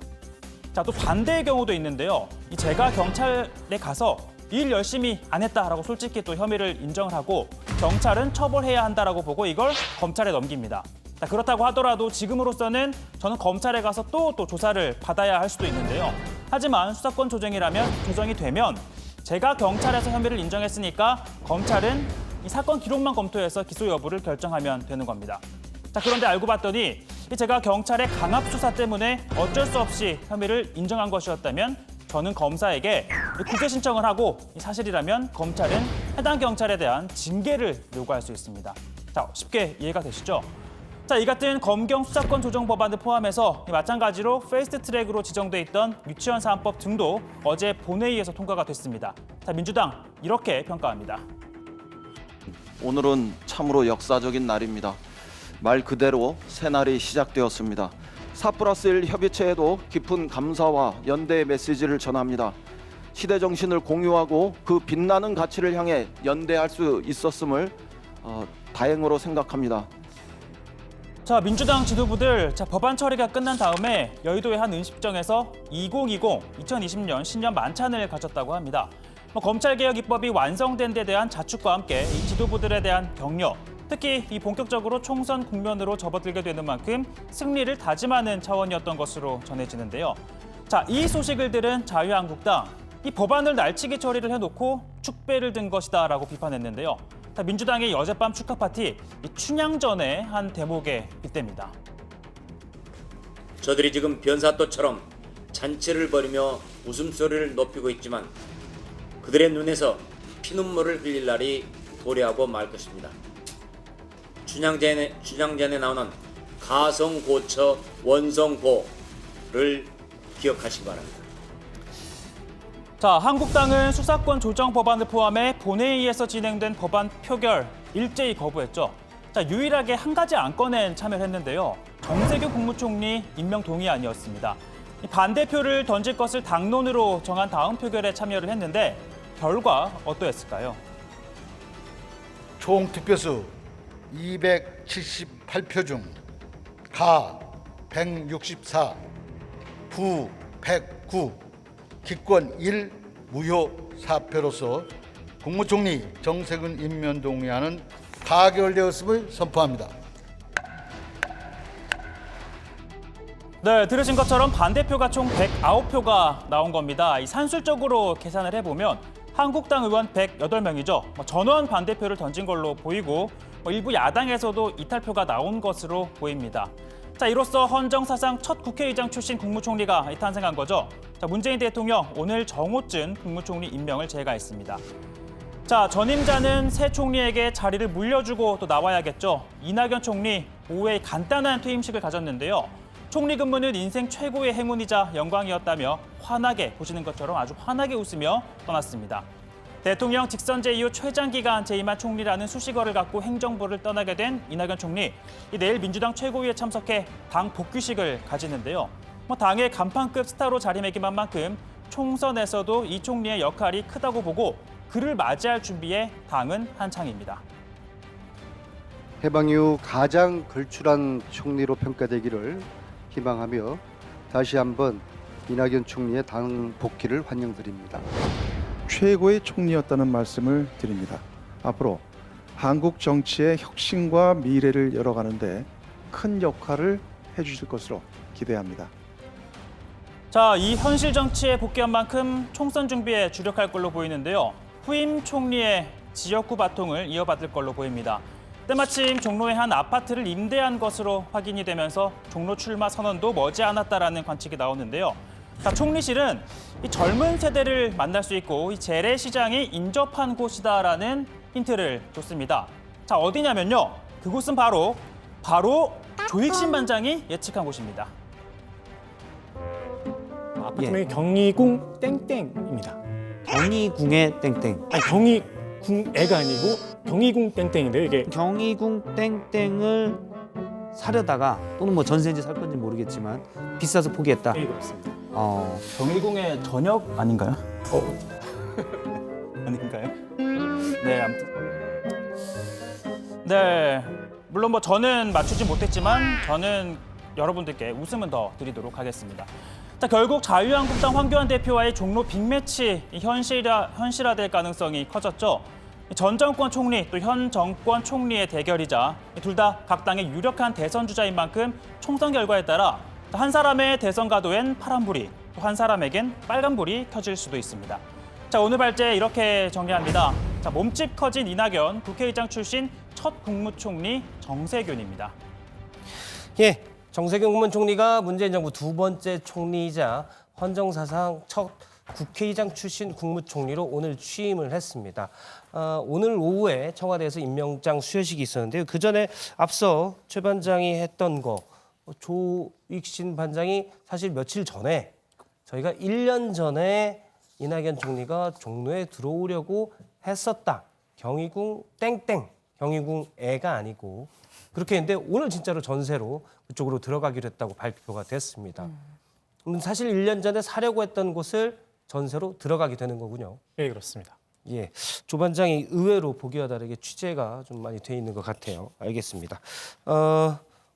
자, 또 반대의 경우도 있는데요. 제가 경찰에 가서 일 열심히 안 했다라고 솔직히 또 혐의를 인정을 하고 경찰은 처벌해야 한다라고 보고 이걸 검찰에 넘깁니다. 자, 그렇다고 하더라도 지금으로서는 저는 검찰에 가서 또 조사를 받아야 할 수도 있는데요. 하지만 수사권 조정이 되면 제가 경찰에서 혐의를 인정했으니까 검찰은 이 사건 기록만 검토해서 기소 여부를 결정하면 되는 겁니다. 자, 그런데 알고 봤더니 제가 경찰의 강압 수사 때문에 어쩔 수 없이 혐의를 인정한 것이었다면 저는 검사에게 구제 신청을 하고 사실이라면 검찰은 해당 경찰에 대한 징계를 요구할 수 있습니다. 자, 쉽게 이해가 되시죠? 자, 이 같은 검경 수사권 조정 법안을 포함해서 마찬가지로 패스트 트랙으로 지정돼 있던 유치원 사안법 등도 어제 본회의에서 통과가 됐습니다. 자, 민주당 이렇게 평가합니다. 오늘은 참으로 역사적인 날입니다. 말 그대로 새날이 시작되었습니다. 4+1 협의체에도 깊은 감사와 연대의 메시지를 전합니다. 시대 정신을 공유하고 그 빛나는 가치를 향해 연대할 수 있었음을 다행으로 생각합니다. 자, 민주당 지도부들 법안 처리가 끝난 다음에 여의도의 한 음식점에서 2020 신년 만찬을 가졌다고 합니다. 검찰개혁 입법이 완성된 데 대한 자축과 함께 이 지도부들에 대한 격려, 특히 이 본격적으로 총선 국면으로 접어들게 되는 만큼 승리를 다짐하는 차원이었던 것으로 전해지는데요. 자, 이 소식을 들은 자유한국당, 이 법안을 날치기 처리를 해놓고 축배를 든 것이다라고 비판했는데요. 자, 민주당의 어젯밤 축하 파티, 이 춘향전의 한 대목에 빗댑니다. 저들이 지금 변사또처럼 잔치를 벌이며 웃음소리를 높이고 있지만 그들의 눈에서 피눈물을 흘릴 날이 도래하고 말 것입니다. 춘향전에 나오는 가성고처 원성고를 기억하시기 바랍니다. 자, 한국당은 수사권 조정 법안을 포함해 본회의에서 진행된 법안 표결 일제히 거부했죠. 자, 유일하게 한 가지 안건엔 참여를 했는데요. 정세균 국무총리 임명 동의안이었습니다. 반대표를 던질 것을 당론으로 정한 다음 표결에 참여를 했는데 결과 어떠했을까요? 총 득표수 278표 중 가 164, 부 109, 기권 1, 무효 4표로서 국무총리 정세균 임명 동의안은 가결되었음을 선포합니다. 네, 들으신 것처럼 반대표가 총 109표가 나온 겁니다. 이 산술적으로 계산을 해보면 한국당 의원 108명이죠. 전원 반대표를 던진 걸로 보이고 일부 야당에서도 이탈표가 나온 것으로 보입니다. 자, 이로써 헌정사상 첫 국회의장 출신 국무총리가 탄생한 거죠. 자, 문재인 대통령 오늘 정호준 국무총리 임명을 제거했습니다. 자, 전임자는 새 총리에게 자리를 물려주고 또 나와야겠죠. 이낙연 총리 오후에 간단한 퇴임식을 가졌는데요. 총리 근무는 인생 최고의 행운이자 영광이었다며 환하게 보시는 것처럼 아주 환하게 웃으며 떠났습니다. 대통령 직선제 이후 최장기간 재임한 총리라는 수식어를 갖고 행정부를 떠나게 된 이낙연 총리. 내일 민주당 최고위에 참석해 당 복귀식을 가지는데요. 당의 간판급 스타로 자리매김한 만큼 총선에서도 이 총리의 역할이 크다고 보고 그를 맞이할 준비에 당은 한창입니다. 해방 이후 가장 걸출한 총리로 평가되기를 희망하며 다시 한번 이낙연 총리의 당 복귀를 환영드립니다. 최고의 총리였다는 말씀을 드립니다. 앞으로 한국 정치의 혁신과 미래를 열어가는데 큰 역할을 해주실 것으로 기대합니다. 자, 이 현실 정치에 복귀한 만큼 총선 준비에 주력할 걸로 보이는데요. 후임 총리의 지역구 바통을 이어받을 걸로 보입니다. 때마침 종로의 한 아파트를 임대한 것으로 확인이 되면서 종로 출마 선언도 머지않았다라는 관측이 나오는데요. 자, 총리실은 이 젊은 세대를 만날 수 있고 이 재래시장이 인접한 곳이다라는 힌트를 줬습니다. 자, 어디냐면요. 그곳은 바로 조익신 반장이 예측한 곳입니다. 아파트명이 경희궁 땡땡입니다. 경희궁의 땡땡. 아니 경희궁애가 아니고 경희궁 땡땡인데요. 이게 경희궁 땡땡을 사려다가 또는 뭐 전세인지 살 건지 모르겠지만 비싸서 포기했다. 네, 그렇습니다. 경희궁의 저녁 아닌가요? 아닌가요? 네, 아무튼. 네, 물론 뭐 저는 맞추지 못했지만 저는 여러분들께 웃음은 더 드리도록 하겠습니다. 자, 결국 자유한국당 황교안 대표와의 종로 빅매치 현실화될 가능성이 커졌죠. 전 정권 총리 또 현 정권 총리의 대결이자 둘 다 각 당의 유력한 대선 주자인 만큼 총선 결과에 따라 한 사람의 대선 가도엔 파란불이 또 한 사람에겐 빨간불이 켜질 수도 있습니다. 자, 오늘 발제 이렇게 정리합니다. 자, 몸집 커진 이낙연 국회의장 출신 첫 국무총리 정세균입니다. 예, 정세균 국무총리가 문재인 정부 두 번째 총리이자 헌정사상 첫 국회의장 출신 국무총리로 오늘 취임을 했습니다. 오늘 오후에 청와대에서 임명장 수여식이 있었는데요. 그 전에 앞서 최 반장이 했던 거, 조익신 반장이 사실 며칠 전에 저희가 1년 전에 이낙연 총리가 종로에 들어오려고 했었다. 경희궁 땡땡, 경희궁 애가 아니고 그렇게 했는데 오늘 진짜로 전세로 그쪽으로 들어가기로 했다고 발표가 됐습니다. 사실 1년 전에 사려고 했던 곳을 전세로 들어가게 되는 거군요. 네, 그렇습니다. 예, 조 반장이 의외로 보기와 다르게 취재가 좀 많이 돼 있는 것 같아요. 알겠습니다.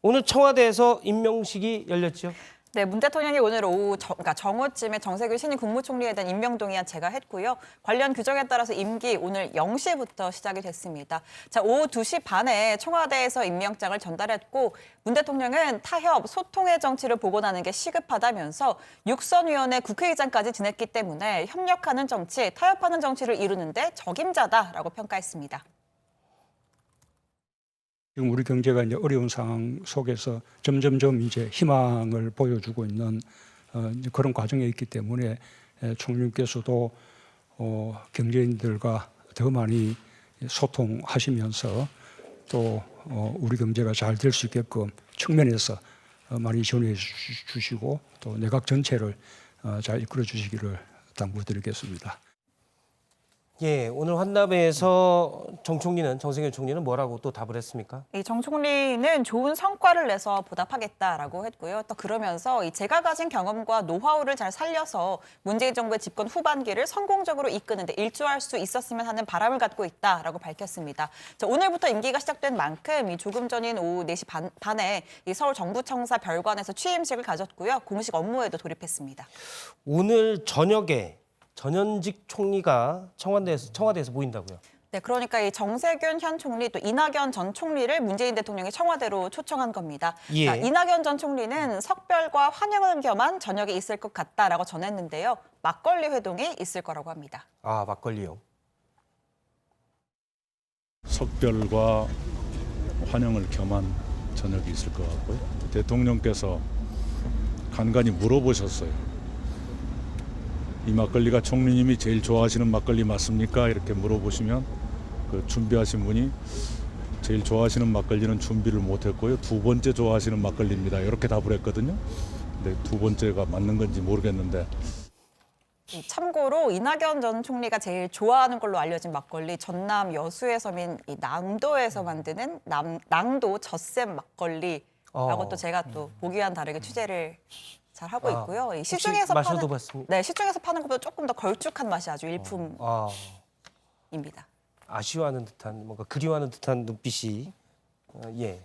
오늘 청와대에서 임명식이 열렸죠? 네, 문 대통령이 오늘 오후 정오쯤에 정세균 신임 국무총리에 대한 임명동의안 제가 했고요. 관련 규정에 따라서 임기 오늘 0시부터 시작이 됐습니다. 자, 오후 2시 반에 청와대에서 임명장을 전달했고 문 대통령은 타협, 소통의 정치를 복원하는 게 시급하다면서 육선위원회 국회의장까지 지냈기 때문에 협력하는 정치, 타협하는 정치를 이루는데 적임자다라고 평가했습니다. 지금 우리 경제가 이제 어려운 상황 속에서 점점점 이제 희망을 보여주고 있는 그런 과정에 있기 때문에 총리께서도 경제인들과 더 많이 소통하시면서 또 우리 경제가 잘 될 수 있게끔 측면에서 많이 지원해 주시고 또 내각 전체를 잘 이끌어 주시기를 당부드리겠습니다. 예, 오늘 환담회에서 정세균 총리는 뭐라고 또 답을 했습니까? 이 정 총리는 좋은 성과를 내서 보답하겠다라고 했고요. 또 그러면서 제가 가진 경험과 노하우를 잘 살려서 문재인 정부의 집권 후반기를 성공적으로 이끄는 데 일조할 수 있었으면 하는 바람을 갖고 있다라고 밝혔습니다. 자, 오늘부터 임기가 시작된 만큼 조금 전인 오후 4시 반에 서울 정부청사 별관에서 취임식을 가졌고요. 공식 업무에도 돌입했습니다. 오늘 저녁에 전현직 총리가 청와대에서 모인다고요? 네, 그러니까 이 정세균 현 총리 또 이낙연 전 총리를 문재인 대통령이 청와대로 초청한 겁니다. 예. 자, 이낙연 전 총리는 석별과 환영을 겸한 저녁에 있을 것 같다라고 전했는데요. 막걸리 회동이 있을 거라고 합니다. 아, 막걸리요. 석별과 환영을 겸한 저녁이 있을 것 같고요. 대통령께서 간간히 물어보셨어요. 이 막걸리가 총리님이 제일 좋아하시는 막걸리 맞습니까? 이렇게 물어보시면 그 준비하신 분이 제일 좋아하시는 막걸리는 준비를 못했고요. 두 번째 좋아하시는 막걸리입니다. 이렇게 답을 했거든요. 근데 두 번째가 맞는 건지 모르겠는데. 참고로 이낙연 전 총리가 제일 좋아하는 걸로 알려진 막걸리 전남 여수의 섬인 이 낭도에서 만드는 낭도 젖샘 막걸리라고 또 제가 또 보기와는 다르게 취재를 잘 하고 있고요. 이 시중에서 마셔도 봤습니다. 네, 시중에서 파는 것보다 조금 더 걸쭉한 맛이 아주 일품입니다. 아쉬워하는 듯한 뭔가 그리워하는 듯한 눈빛이 예.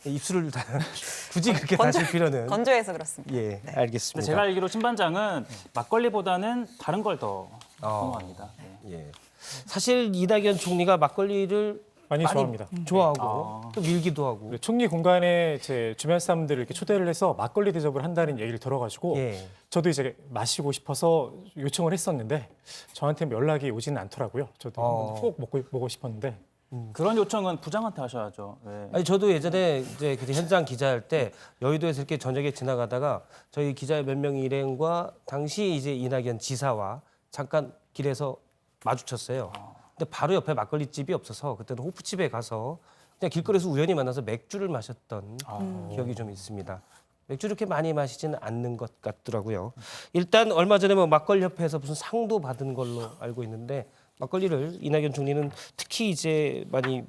입술을 다 굳이 그렇게 다실 필요는. 건조해서 그렇습니다. 예, 네. 알겠습니다. 제가 알기로 신반장은 막걸리보다는 다른 걸 더 선호합니다. 네. 예. 사실 이낙연 총리가 막걸리를 많이 좋아합니다. 좋아하고 또 밀기도 하고. 총리 공간에 제 주변 사람들을 이렇게 초대를 해서 막걸리 대접을 한다는 얘기를 들어가지고 예. 저도 이제 마시고 싶어서 요청을 했었는데 저한테 연락이 오지는 않더라고요. 저도 꼭 먹고 싶었는데. 그런 요청은 부장한테 하셔야죠. 네. 아니 저도 예전에 이제 그 현장 기자할 때 여의도에서 이렇게 저녁에 지나가다가 저희 기자 몇 명이 일행과 당시 이제 이낙연 지사와 잠깐 길에서 마주쳤어요. 근데 바로 옆에 막걸리 집이 없어서 그때는 호프집에 가서 그냥 길거리에서 우연히 만나서 맥주를 마셨던 기억이 좀 있습니다. 맥주 이렇게 많이 마시지는 않는 것 같더라고요. 일단 얼마 전에 뭐 막걸리 협회에서 무슨 상도 받은 걸로 알고 있는데 막걸리를 이낙연 총리는 특히 이제 많이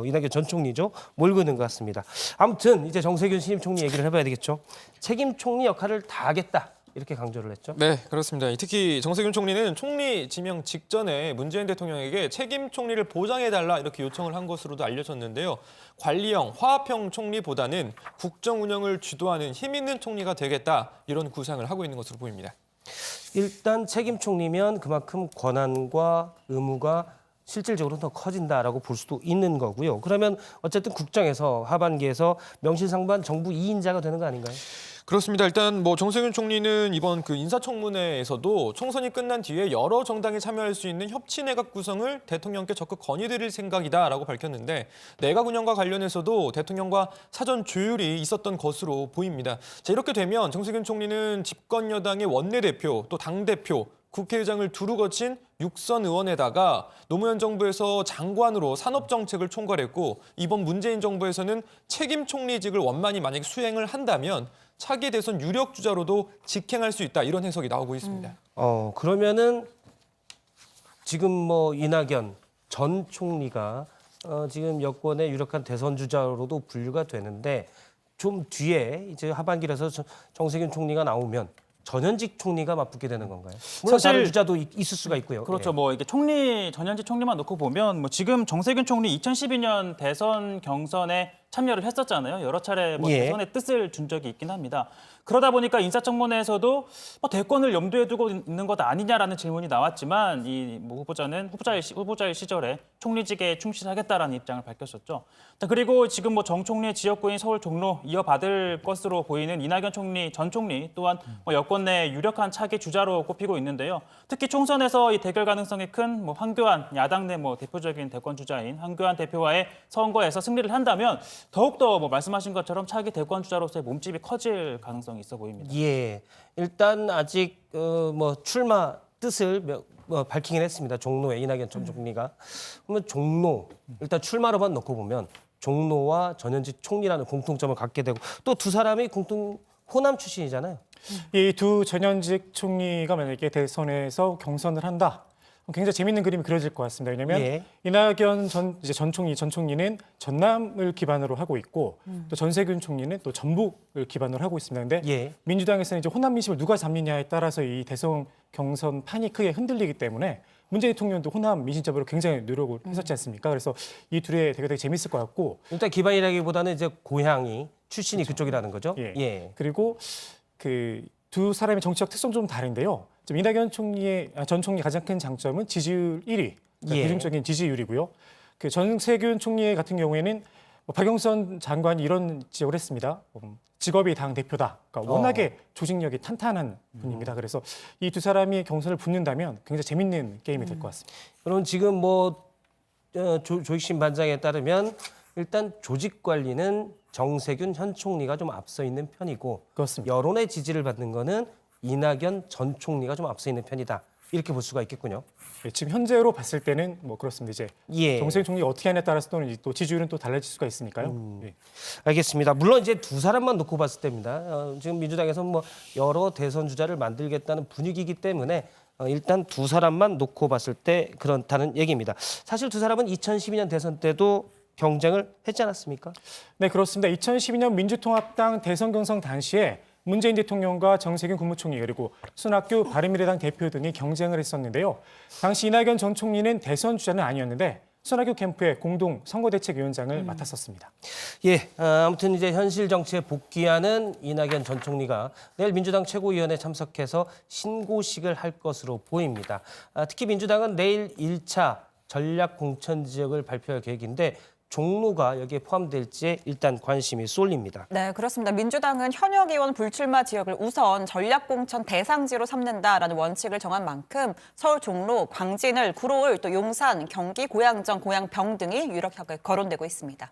이낙연 전 총리죠 몰고 있는 것 같습니다. 아무튼 이제 정세균 신임 총리 얘기를 해봐야 되겠죠. 책임 총리 역할을 다하겠다. 이렇게 강조를 했죠. 네, 그렇습니다. 특히 정세균 총리는 총리 지명 직전에 문재인 대통령에게 책임 총리를 보장해달라 이렇게 요청을 한 것으로도 알려졌는데요. 관리형, 화합형 총리보다는 국정 운영을 주도하는 힘 있는 총리가 되겠다 이런 구상을 하고 있는 것으로 보입니다. 일단 책임 총리면 그만큼 권한과 의무가 실질적으로 더 커진다라고 볼 수도 있는 거고요. 그러면 어쨌든 국정에서 하반기에서 명실상부한 정부 2인자가 되는 거 아닌가요? 그렇습니다. 일단 뭐 정세균 총리는 이번 그 인사청문회에서도 총선이 끝난 뒤에 여러 정당이 참여할 수 있는 협치 내각 구성을 대통령께 적극 건의드릴 생각이다라고 밝혔는데 내각 운영과 관련해서도 대통령과 사전 조율이 있었던 것으로 보입니다. 자, 이렇게 되면 정세균 총리는 집권 여당의 원내대표 또 당대표 국회의장을 두루 거친 육선 의원에다가 노무현 정부에서 장관으로 산업정책을 총괄했고 이번 문재인 정부에서는 책임 총리직을 원만히 만약에 수행을 한다면 차기 대선 유력 주자로도 직행할 수 있다 이런 해석이 나오고 있습니다. 그러면은 지금 뭐 이낙연 전 총리가 지금 여권의 유력한 대선 주자로도 분류가 되는데 좀 뒤에 이제 하반기라서 정세균 총리가 나오면 전현직 총리가 맞붙게 되는 건가요? 물론 다른 주자도 있을 수가 있고요. 그렇죠. 뭐 이게 전현직 총리만 놓고 보면 뭐 지금 정세균 총리 2012년 대선 경선에 참여를 했었잖아요. 여러 차례 뭐 대선의 뜻을 준 적이 있긴 합니다. 그러다 보니까 인사청문회에서도 뭐 대권을 염두에 두고 있는 것 아니냐라는 질문이 나왔지만 이 뭐 후보자의 시절에 총리직에 충실하겠다라는 입장을 밝혔었죠. 그리고 지금 뭐 정 총리의 지역구인 서울 종로 이어받을 것으로 보이는 이낙연 총리 전 총리 또한 뭐 여권 내 유력한 차기 주자로 꼽히고 있는데요. 특히 총선에서 이 대결 가능성이 큰 뭐 황교안 야당 내 뭐 대표적인 대권 주자인 황교안 대표와의 선거에서 승리를 한다면 더욱더 뭐 말씀하신 것처럼 차기 대권 주자로서의 몸집이 커질 가능성이 있어 보입니다. 예, 일단 아직 뭐 출마 뜻을 밝히긴 했습니다. 종로에 이낙연 전 총리가. 그러면 종로 일단 출마로만 놓고 보면 종로와 전현직 총리라는 공통점을 갖게 되고 또 두 사람이 공통 호남 출신이잖아요. 이 두 전현직 총리가 만약에 대선에서 경선을 한다. 굉장히 재밌는 그림이 그려질 것 같습니다. 왜냐하면 이낙연 전 총리는 전남을 기반으로 하고 있고 또 전세균 총리는 또 전북을 기반으로 하고 있습니다. 그런데 민주당에서는 이제 호남 민심을 누가 잡느냐에 따라서 이 대선 경선 판이 크게 흔들리기 때문에 문재인 대통령도 호남 민심적으로 굉장히 노력을 했었지 않습니까? 그래서 이 둘의 대결 되게 재밌을 것 같고 일단 기반이라기보다는 이제 고향이 출신이 그쪽이라는 거죠. 예. 그리고 그 두 사람의 정치적 특성 좀 다른데요. 지금 이낙연 전 총리의 가장 큰 장점은 지지율 1위, 대중적인 지지율이고요. 그 전세균 총리 같은 경우에는 뭐 박영선 장관이 이런 지적을 했습니다. 직업이 당 대표다. 그러니까 워낙에 조직력이 탄탄한 분입니다. 그래서 이 두 사람이 경선을 붙는다면 굉장히 재밌는 게임이 될 것 같습니다. 그럼 지금 뭐 조익신 반장에 따르면 일단 조직 관리는 정세균 현 총리가 좀 앞서 있는 편이고 그렇습니다. 여론의 지지를 받는 거는 이낙연 전 총리가 좀 앞서 있는 편이다. 이렇게 볼 수가 있겠군요. 네, 지금 현재로 봤을 때는 뭐 그렇습니다. 이제 정세균 총리가 어떻게 하냐에 따라서 또는 또 지지율은 또 달라질 수가 있으니까요. 알겠습니다. 물론 이제 두 사람만 놓고 봤을 때입니다. 지금 민주당에서 뭐 여러 대선 주자를 만들겠다는 분위기이기 때문에 일단 두 사람만 놓고 봤을 때 그렇다는 얘기입니다. 사실 두 사람은 2012년 대선 때도 경쟁을 했지 않았습니까? 네, 그렇습니다. 2012년 민주통합당 대선 경선 당시에 문재인 대통령과 정세균 국무총리 그리고 손학규 바른미래당 대표 등이 경쟁을 했었는데요. 당시 이낙연 전 총리는 대선 주자는 아니었는데 손학규 캠프의 공동 선거대책위원장을 맡았었습니다. 예, 아무튼 이제 현실 정치에 복귀하는 이낙연 전 총리가 내일 민주당 최고위원회에 참석해서 신고식을 할 것으로 보입니다. 특히 민주당은 내일 1차 전략 공천 지역을 발표할 계획인데 종로가 여기에 포함될지에 일단 관심이 쏠립니다. 네, 그렇습니다. 민주당은 현역 의원 불출마 지역을 우선 전략공천 대상지로 삼는다라는 원칙을 정한 만큼 서울 종로, 광진을, 구로을, 또 용산, 경기, 고양정, 고양병 등이 유력하게 거론되고 있습니다.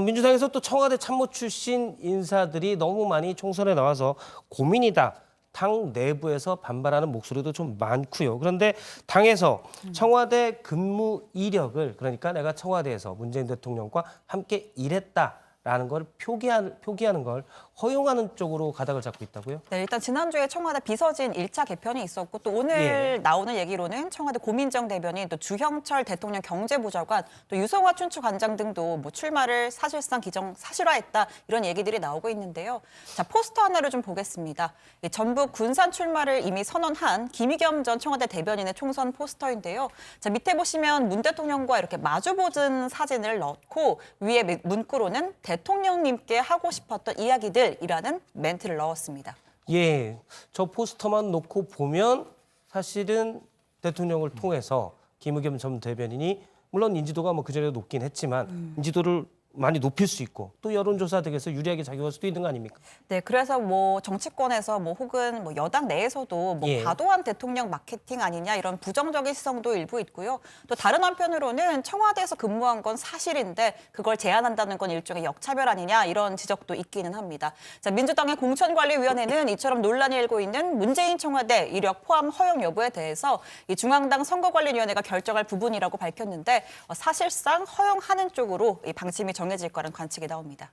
민주당에서 또 청와대 참모 출신 인사들이 너무 많이 총선에 나와서 고민이다. 당 내부에서 반발하는 목소리도 좀 많고요. 그런데 당에서 청와대 근무 이력을, 그러니까 내가 청와대에서 문재인 대통령과 함께 일했다라는 걸 표기하는 걸 허용하는 쪽으로 가닥을 잡고 있다고요? 네, 일단 지난주에 청와대 비서진 1차 개편이 있었고 또 오늘 나오는 얘기로는 청와대 고민정 대변인, 또 주형철 대통령 경제부장관, 또 유성화 춘추관장 등도 뭐 출마를 사실상 기정사실화했다 이런 얘기들이 나오고 있는데요. 자, 포스터 하나를 좀 보겠습니다. 전북 군산 출마를 이미 선언한 김의겸 전 청와대 대변인의 총선 포스터인데요. 자, 밑에 보시면 문 대통령과 이렇게 마주보는 사진을 넣고 위에 문구로는 대통령님께 하고 싶었던 이야기들 이라는 멘트를 넣었습니다. 예, 저 포스터만 놓고 보면 사실은 대통령을 통해서 김의겸 전 대변인이 물론 인지도가 뭐 그전에도 높긴 했지만 인지도를 많이 높일 수 있고 또 여론조사 등에서 유리하게 작용할 수도 있는 거 아닙니까? 네, 그래서 뭐 정치권에서 뭐 혹은 뭐 여당 내에서도 뭐 과도한 대통령 마케팅 아니냐 이런 부정적인 시선도 일부 있고요. 또 다른 한편으로는 청와대에서 근무한 건 사실인데 그걸 제안한다는 건 일종의 역차별 아니냐 이런 지적도 있기는 합니다. 자, 민주당의 공천관리위원회는 이처럼 논란이 일고 있는 문재인 청와대 이력 포함 허용 여부에 대해서 이 중앙당 선거관리위원회가 결정할 부분이라고 밝혔는데 사실상 허용하는 쪽으로 이 방침이 정해질 거란 관측이 나옵니다.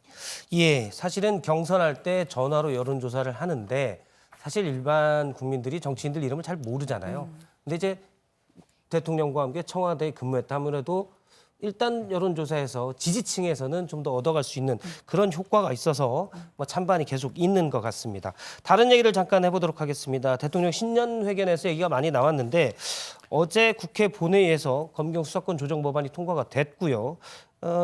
예, 사실은 경선할 때 전화로 여론조사를 하는데 사실 일반 국민들이 정치인들 이름을 잘 모르잖아요. 근데 이제 대통령과 함께 청와대에 근무했다 아무래도 일단 여론조사에서 지지층에서는 좀 더 얻어갈 수 있는 그런 효과가 있어서 뭐 찬반이 계속 있는 것 같습니다. 다른 얘기를 잠깐 해보도록 하겠습니다. 대통령 신년회견에서 얘기가 많이 나왔는데 어제 국회 본회의에서 검경 수사권 조정 법안이 통과가 됐고요.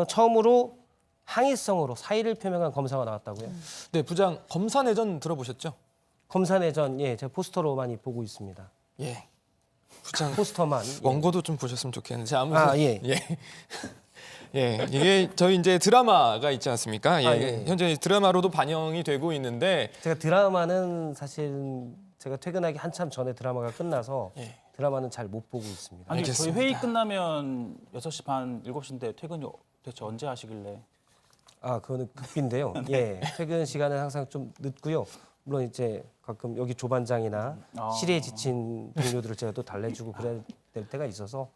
처음으로 항의성으로 사의를 표명한 검사가 나왔다고요? 네, 부장 검사내전 들어보셨죠? 검사내전, 예, 제가 포스터로 많이 보고 있습니다. 예. 부장 포스터만. 원고도 좀 보셨으면 좋겠는데 아무튼 예. 예, 이게 저희 이제 드라마가 있지 않습니까? 예. 현재 드라마로도 반영이 되고 있는데 제가 드라마는 사실 제가 퇴근하기 한참 전에 드라마가 끝나서 드라마는 잘 못 보고 있습니다. 아니, 저희 알겠습니다. 회의 끝나면 6시 반, 7시인데 퇴근이 대체 언제 하시길래? 그거는 급인데요. 예, 퇴근 시간은 항상 좀 늦고요. 물론 이제 가끔 여기 조반장이나 실에 지친 동료들을 제가 또 달래주고 그래야 될 때가 있어서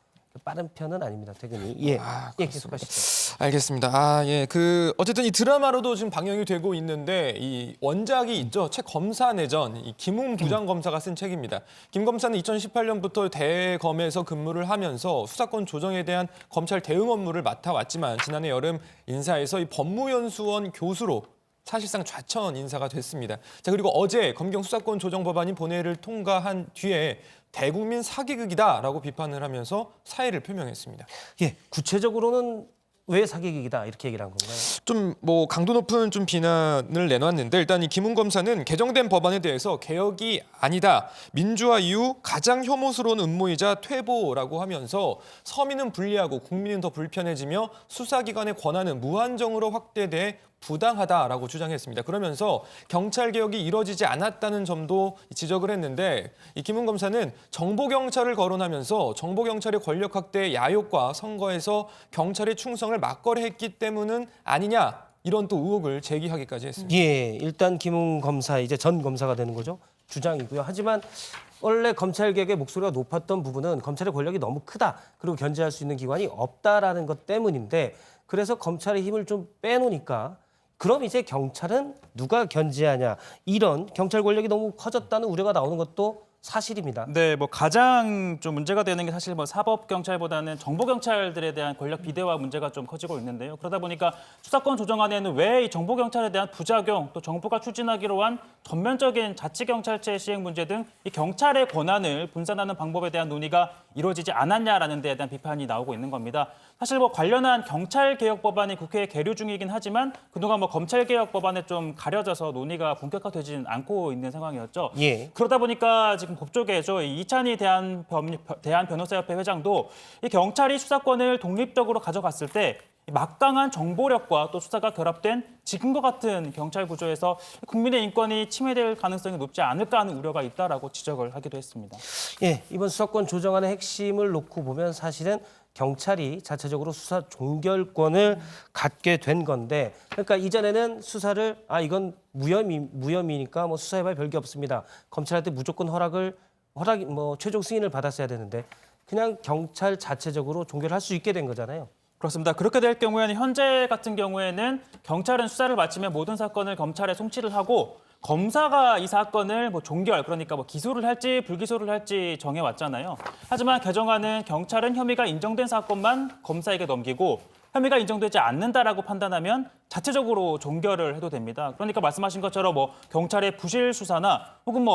빠른 편은 아닙니다. 퇴근이. 예, 계속하시죠. 알겠습니다. 그 어쨌든 이 드라마로도 지금 방영이 되고 있는데 이 원작이 있죠. 책 검사내전, 이 김웅 부장검사가 쓴 책입니다. 김 검사는 2018년부터 대검에서 근무를 하면서 수사권 조정에 대한 검찰 대응 업무를 맡아왔지만 지난해 여름 인사에서 이 법무연수원 교수로 사실상 좌천 인사가 됐습니다. 자, 그리고 어제 검경 수사권 조정 법안이 본회의를 통과한 뒤에 대국민 사기극이다라고 비판을 하면서 사의를 표명했습니다. 예, 구체적으로는 왜 사기극이다 이렇게 얘기를 한 건가요? 좀 뭐 강도 높은 좀 비난을 내놨는데 일단 이 김웅 검사는 개정된 법안에 대해서 개혁이 아니다. 민주화 이후 가장 혐오스러운 음모이자 퇴보라고 하면서 서민은 불리하고 국민은 더 불편해지며 수사기관의 권한은 무한정으로 확대돼 부당하다라고 주장했습니다. 그러면서 경찰 개혁이 이뤄지지 않았다는 점도 지적을 했는데 이 김웅 검사는 정보경찰을 거론하면서 정보경찰의 권력 확대의 야욕과 선거에서 경찰의 충성을 막걸리했기 때문은 아니냐 이런 또 의혹을 제기하기까지 했습니다. 예, 일단 김웅 검사 이제 전 검사가 되는 거죠. 주장이고요. 하지만 원래 검찰 개혁의 목소리가 높았던 부분은 검찰의 권력이 너무 크다. 그리고 견제할 수 있는 기관이 없다라는 것 때문인데 그래서 검찰의 힘을 좀 빼놓으니까 그럼 이제 경찰은 누가 견제하냐 이런 경찰 권력이 너무 커졌다는 우려가 나오는 것도 사실입니다. 네, 뭐 가장 좀 문제가 되는 게 사실 뭐 사법 경찰보다는 정보 경찰들에 대한 권력 비대화 문제가 좀 커지고 있는데요. 그러다 보니까 수사권 조정안에는 왜 이 정보 경찰에 대한 부작용, 또 정부가 추진하기로 한 전면적인 자치 경찰제 시행 문제 등 이 경찰의 권한을 분산하는 방법에 대한 논의가 이루어지지 않았냐라는 데에 대한 비판이 나오고 있는 겁니다. 사실 뭐 관련한 경찰 개혁 법안이 국회에 계류 중이긴 하지만 그동안 뭐 검찰 개혁 법안에 좀 가려져서 논의가 본격화되지는 않고 있는 상황이었죠. 예. 그러다 보니까 지금 법조계죠. 이찬희 대한변호사협회 회장도 이 경찰이 수사권을 독립적으로 가져갔을 때 막강한 정보력과 또 수사가 결합된 지금과 같은 경찰 구조에서 국민의 인권이 침해될 가능성이 높지 않을까 하는 우려가 있다라고 지적을 하기도 했습니다. 예, 이번 수사권 조정안의 핵심을 놓고 보면 사실은 경찰이 자체적으로 수사 종결권을 갖게 된 건데, 그러니까 이전에는 수사를 이건 무혐의니까 뭐 수사해봐야 별게 없습니다. 검찰한테 무조건 최종 승인을 받았어야 되는데 그냥 경찰 자체적으로 종결할 수 있게 된 거잖아요. 그렇습니다. 그렇게 될 경우에는 현재 같은 경우에는 경찰은 수사를 마치면 모든 사건을 검찰에 송치를 하고 검사가 이 사건을 종결, 그러니까 기소를 할지 불기소를 할지 정해왔잖아요. 하지만 개정안은 경찰은 혐의가 인정된 사건만 검사에게 넘기고 혐의가 인정되지 않는다라고 판단하면 자체적으로 종결을 해도 됩니다. 그러니까 말씀하신 것처럼 경찰의 부실 수사나 혹은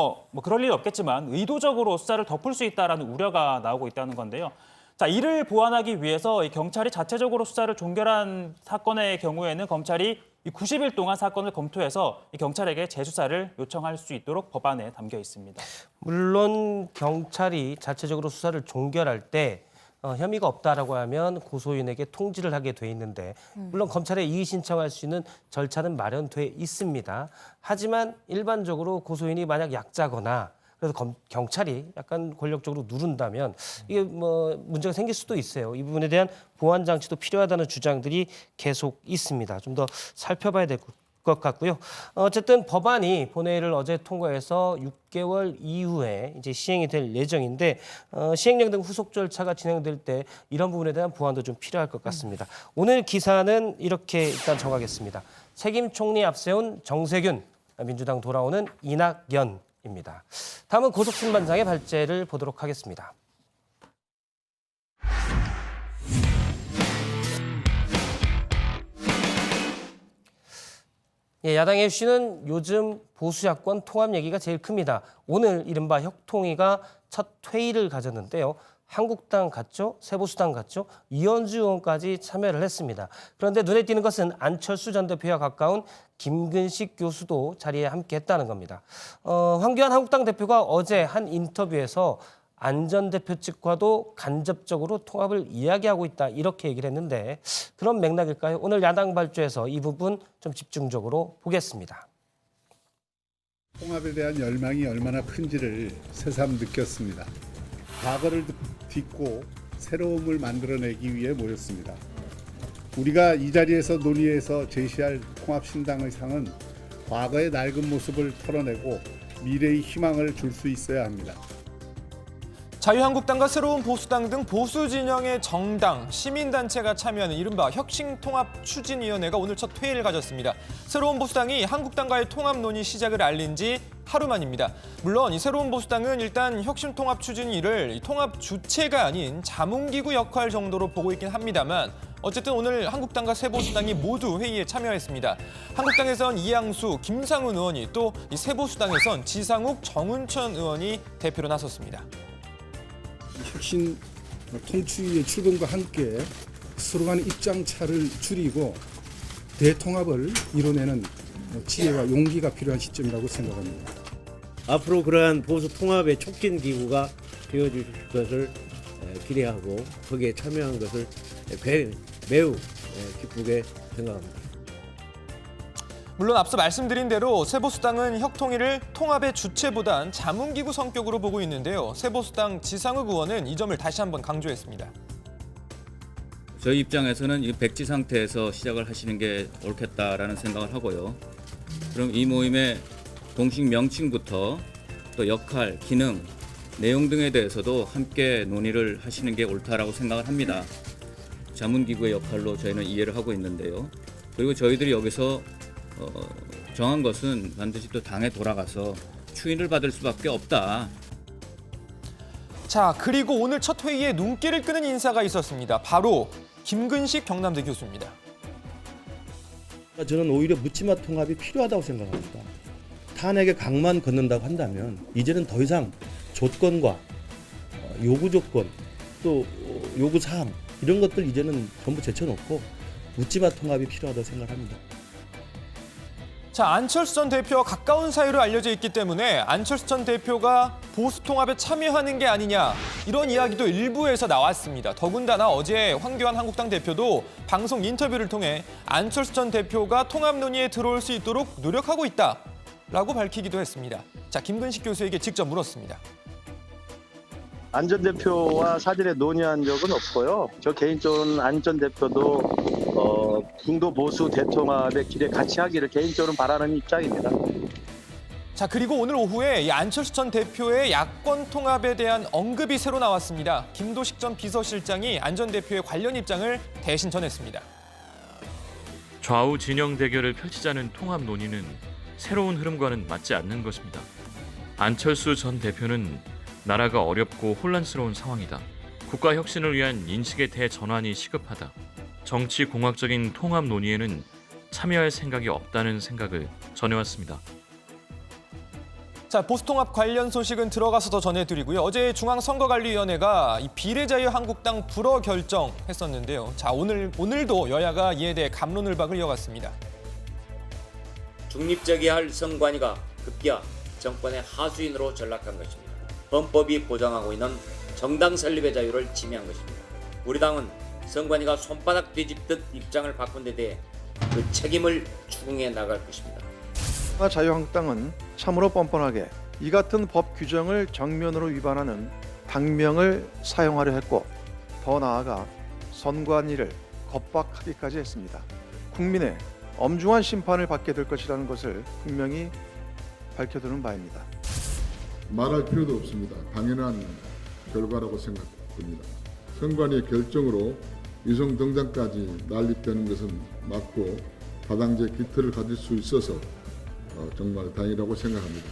그럴 일 없겠지만 의도적으로 수사를 덮을 수 있다라는 우려가 나오고 있다는 건데요. 자, 이를 보완하기 위해서 경찰이 자체적으로 수사를 종결한 사건의 경우에는 검찰이 90일 동안 사건을 검토해서 경찰에게 재수사를 요청할 수 있도록 법안에 담겨 있습니다. 물론 경찰이 자체적으로 수사를 종결할 때 혐의가 없다라고 하면 고소인에게 통지를 하게 돼 있는데, 물론 검찰에 이의 신청할 수 있는 절차는 마련돼 있습니다. 하지만 일반적으로 고소인이 만약 약자거나 그래서 경찰이 약간 권력적으로 누른다면 이게 문제가 생길 수도 있어요. 이 부분에 대한 보완 장치도 필요하다는 주장들이 계속 있습니다. 좀 더 살펴봐야 될 것 같고요. 어쨌든 법안이 본회의를 어제 통과해서 6개월 이후에 이제 시행이 될 예정인데 시행령 등 후속 절차가 진행될 때 이런 부분에 대한 보완도 좀 필요할 것 같습니다. 오늘 기사는 이렇게 일단 정하겠습니다. 책임 총리 앞세운 정세균, 민주당 돌아오는 이낙연. 입니다. 다음은 고속신반장의 발제를 보도록 하겠습니다. 예, 야당의 이슈는 요즘 보수 야권 통합 얘기가 제일 큽니다. 오늘 이른바 혁통위가 첫 회의를 가졌는데요. 한국당 갔죠, 새보수당 갔죠, 이현주 의원까지 참여를 했습니다. 그런데 눈에 띄는 것은 안철수 전 대표와 가까운 김근식 교수도 자리에 함께했다는 겁니다. 황교안 한국당 대표가 어제 한 인터뷰에서 안 전 대표 측과도 간접적으로 통합을 이야기하고 있다, 이렇게 얘기를 했는데 그런 맥락일까요? 오늘 야당 발주에서 이 부분 좀 집중적으로 보겠습니다. 통합에 대한 열망이 얼마나 큰지를 새삼 느꼈습니다. 과거를 딛고 새로움을 만들어내기 위해 모였습니다. 우리가 이 자리에서 논의해서 제시할 통합신당의 상은 과거의 낡은 모습을 털어내고 미래의 희망을 줄 수 있어야 합니다. 자유한국당과 새로운 보수당 등 보수 진영의 정당, 시민단체가 참여하는 이른바 혁신통합추진위원회가 오늘 첫 회의를 가졌습니다. 새로운 보수당이 한국당과의 통합 논의 시작을 알린 지 하루 만입니다. 물론 이 새로운 보수당은 일단 혁신통합추진위를 통합 주체가 아닌 자문기구 역할 정도로 보고 있긴 합니다만 어쨌든 오늘 한국당과 새보수당이 모두 회의에 참여했습니다. 한국당에선 이양수, 김상훈 의원이 또 이 새보수당에선 지상욱, 정운천 의원이 대표로 나섰습니다. 혁신 통추위의 출범과 함께 서로 간의 입장차를 줄이고 대통합을 이뤄내는 지혜와 용기가 필요한 시점이라고 생각합니다. 앞으로 그러한 보수 통합의 촉진 기구가 되어줄 것을 기대하고 거기에 참여한 것을 매우 기쁘게 생각합니다. 물론 앞서 말씀드린 대로 새보수당은 혁통위를 통합의 주체보단 자문기구 성격으로 보고 있는데요. 새보수당 지상욱 의원은 이 점을 다시 한번 강조했습니다. 저희 입장에서는 이 백지 상태에서 시작을 하시는 게 옳겠다라는 생각을 하고요. 그럼 이 모임의 공식 명칭부터 또 역할, 기능, 내용 등에 대해서도 함께 논의를 하시는 게 옳다라고 생각을 합니다. 자문기구의 역할로 저희는 이해를 하고 있는데요. 그리고 저희들이 여기서 정한 것은 반드시 또 당에 돌아가서 추인을 받을 수밖에 없다. 자, 그리고 오늘 첫 회의에 눈길을 끄는 인사가 있었습니다. 바로 김근식 경남대 교수입니다. 저는 오히려 묻지마 통합이 필요하다고 생각합니다. 탄핵의 강만 걷는다고 한다면 이제는 더 이상 조건과 요구 조건 또 요구 사항 이런 것들 이제는 전부 제쳐놓고 묻지마 통합이 필요하다고 생각합니다. 자, 안철수 전 대표와 가까운 사이로 알려져 있기 때문에 안철수 전 대표가 보수 통합에 참여하는 게 아니냐 이런 이야기도 일부에서 나왔습니다. 더군다나 어제 황교안 한국당 대표도 방송 인터뷰를 통해 안철수 전 대표가 통합 논의에 들어올 수 있도록 노력하고 있다라고 밝히기도 했습니다. 자, 김근식 교수에게 직접 물었습니다. 안 전 대표와 사전에 논의한 적은 없고요. 저 개인적으로는 안 전 대표도 중도 보수 대통합의 길에 같이 하기를 개인적으로 바라는 입장입니다. 자, 그리고 오늘 오후에 이 안철수 전 대표의 야권 통합에 대한 언급이 새로 나왔습니다. 김도식 전 비서실장이 안 전 대표의 관련 입장을 대신 전했습니다. 좌우 진영 대결을 펼치자는 통합 논의는 새로운 흐름과는 맞지 않는 것입니다. 안철수 전 대표는 나라가 어렵고 혼란스러운 상황이다. 국가 혁신을 위한 인식의 대전환이 시급하다. 정치 공학적인 통합 논의에는 참여할 생각이 없다는 생각을 전해왔습니다. 자, 보수통합 관련 소식은 들어가서 더 전해드리고요. 어제 중앙선거관리위원회가 이 비례자유한국당 불허 결정했었는데요. 자, 오늘도 여야가 이에 대해 갑론을박을 이어갔습니다. 중립적이어야 할 선관위가 급기야 정권의 하수인으로 전락한 것입니다. 헌법이 보장하고 있는 정당 설립의 자유를 침해한 것입니다. 우리 당은 선관위가 손바닥 뒤집듯 입장을 바꾼 데 대해 그 책임을 추궁해 나갈 것입니다. 자유한국당은 참으로 뻔뻔하게 이 같은 법 규정을 정면으로 위반하는 당명을 사용하려 했고 더 나아가 선관위를 겁박하기까지 했습니다. 국민의 엄중한 심판을 받게 될 것이라는 것을 분명히 밝혀두는 바입니다. 말할 필요도 없습니다. 당연한 결과라고 생각됩니다. 선관위의 결정으로 위성 등장까지 난립되는 것은 맞고 다당제 기틀을 가질 수 있어서 정말 다행이라고 생각합니다.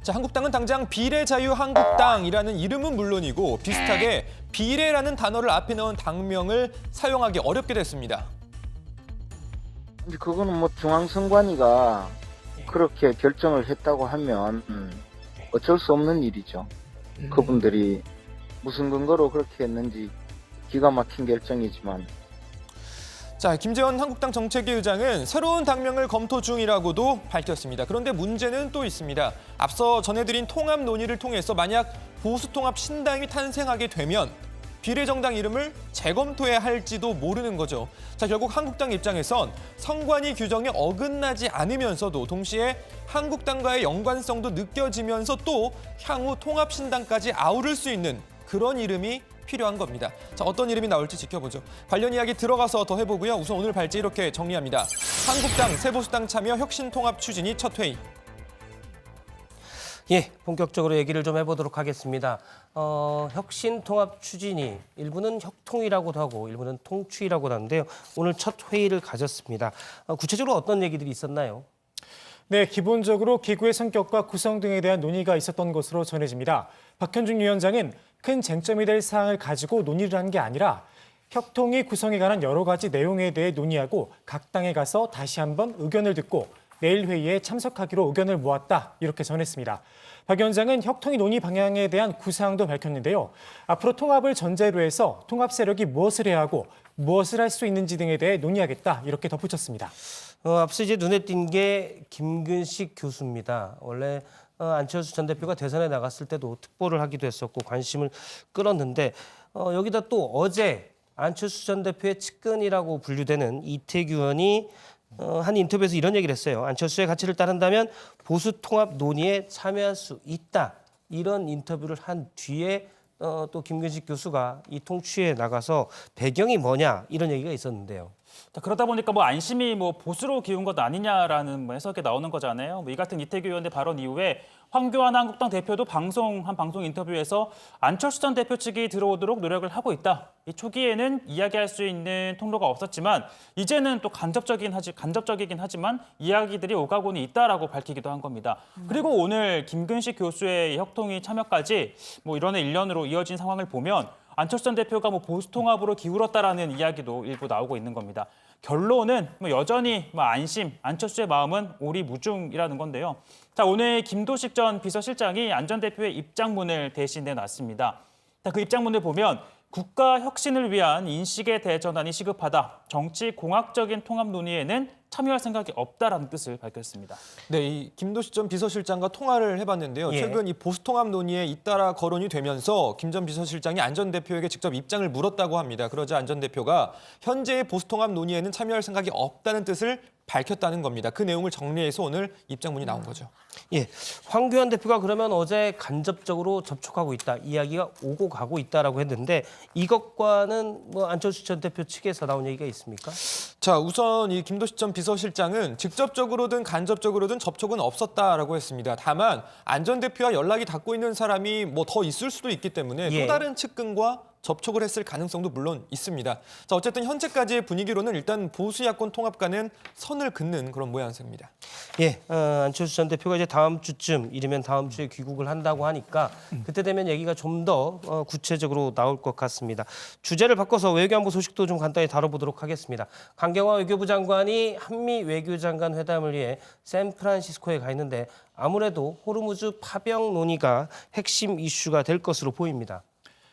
자, 한국당은 당장 비례자유한국당이라는 이름은 물론이고 비슷하게 비례라는 단어를 앞에 넣은 당명을 사용하기 어렵게 됐습니다. 그거는 뭐 중앙선관위가 그렇게 결정을 했다고 하면 어쩔 수 없는 일이죠. 그분들이 무슨 근거로 그렇게 했는지 기가 막힌 결정이지만. 자, 김재원 한국당 정책위 의장은 새로운 당명을 검토 중이라고도 밝혔습니다. 그런데 문제는 또 있습니다. 앞서 전해드린 통합 논의를 통해서 만약 보수통합 신당이 탄생하게 되면 비례정당 이름을 재검토해야 할지도 모르는 거죠. 자, 결국 한국당 입장에선 선관위 규정에 어긋나지 않으면서도 동시에 한국당과의 연관성도 느껴지면서 또 향후 통합신당까지 아우를 수 있는 그런 이름이 필요한 겁니다. 자, 어떤 이름이 나올지 지켜보죠. 관련 이야기 들어가서 더 해보고요. 우선 오늘 발제 이렇게 정리합니다. 한국당, 새보수당 참여 혁신통합 추진이 첫 회의. 예, 본격적으로 얘기를 좀 해보도록 하겠습니다. 혁신통합 추진이 일부는 혁통이라고도 하고 일부는 통추이라고도 하는데요. 오늘 첫 회의를 가졌습니다. 구체적으로 어떤 얘기들이 있었나요? 네, 기본적으로 기구의 성격과 구성 등에 대한 논의가 있었던 것으로 전해집니다. 박현중 위원장은 큰 쟁점이 될 사항을 가지고 논의를 한 게 아니라 혁통위 구성에 관한 여러 가지 내용에 대해 논의하고 각 당에 가서 다시 한번 의견을 듣고 내일 회의에 참석하기로 의견을 모았다, 이렇게 전했습니다. 박 위원장은 혁통위 논의 방향에 대한 구상도 밝혔는데요. 앞으로 통합을 전제로 해서 통합 세력이 무엇을 해야 하고 무엇을 할 수 있는지 등에 대해 논의하겠다, 이렇게 덧붙였습니다. 앞서 이제 눈에 띈 게 김근식 교수입니다. 원래 안철수 전 대표가 대선에 나갔을 때도 특보를 하기도 했었고 관심을 끌었는데 여기다 또 어제 안철수 전 대표의 측근이라고 분류되는 이태규 의원이 한 인터뷰에서 이런 얘기를 했어요. 안철수의 가치를 따른다면 보수 통합 논의에 참여할 수 있다. 이런 인터뷰를 한 뒤에 또 김근식 교수가 이 통추에 나가서 배경이 뭐냐 이런 얘기가 있었는데요. 그러다 보니까 뭐 안심이 뭐 보수로 기운 것 아니냐라는 뭐 해석이 나오는 거잖아요. 이 같은 이태규 의원의 발언 이후에 황교안 한국당 대표도 방송 인터뷰에서 안철수 전 대표 측이 들어오도록 노력을 하고 있다. 이 초기에는 이야기할 수 있는 통로가 없었지만 이제는 또 간접적이긴 하지만 이야기들이 오가고는 있다라고 밝히기도 한 겁니다. 그리고 오늘 김근식 교수의 혁통위 참여까지 뭐 이런의 일련으로 이어진 상황을 보면 안철수 전 대표가 뭐 보수 통합으로 기울었다라는 이야기도 일부 나오고 있는 겁니다. 결론은 뭐 여전히 안심, 안철수의 마음은 오리무중이라는 건데요. 자, 오늘 김도식 전 비서실장이 안 전 대표의 입장문을 대신 내놨습니다. 그 입장문을 보면 국가 혁신을 위한 인식의 대전환이 시급하다. 정치 공학적인 통합 논의에는 참여할 생각이 없다라는 뜻을 밝혔습니다. 네, 이 김도시 전 비서실장과 통화를 해봤는데요. 예. 최근 이 보수통합 논의에 잇따라 거론이 되면서 김 전 비서실장이 안 전 대표에게 직접 입장을 물었다고 합니다. 그러자 안 전 대표가 현재의 보수통합 논의에는 참여할 생각이 없다는 뜻을 밝혔다는 겁니다. 그 내용을 정리해서 오늘 입장문이 나온 거죠. 예, 황교안 대표가 그러면 어제 간접적으로 접촉하고 있다, 이야기가 오고 가고 있다라고 했는데 이것과는 뭐 안철수 전 대표 측에서 나온 얘기가 있습니까? 자, 우선 이 김도시 전 비서실장은 직접적으로든 간접적으로든 접촉은 없었다라고 했습니다. 다만 안 전 대표와 연락이 닿고 있는 사람이 뭐 더 있을 수도 있기 때문에 예. 또 다른 측근과 접촉을 했을 가능성도 물론 있습니다. 자, 어쨌든 현재까지의 분위기로는 일단 보수 야권 통합과는 선을 긋는 그런 모양새입니다. 예, 안철수 전 대표가 이제 다음 주쯤, 이르면 다음 주에 귀국을 한다고 하니까 그때 되면 얘기가 좀 더 구체적으로 나올 것 같습니다. 주제를 바꿔서 외교안보 소식도 좀 간단히 다뤄보도록 하겠습니다. 강경화 외교부 장관이 한미 외교장관 회담을 위해 샌프란시스코에 가 있는데 아무래도 호르무즈 파병 논의가 핵심 이슈가 될 것으로 보입니다.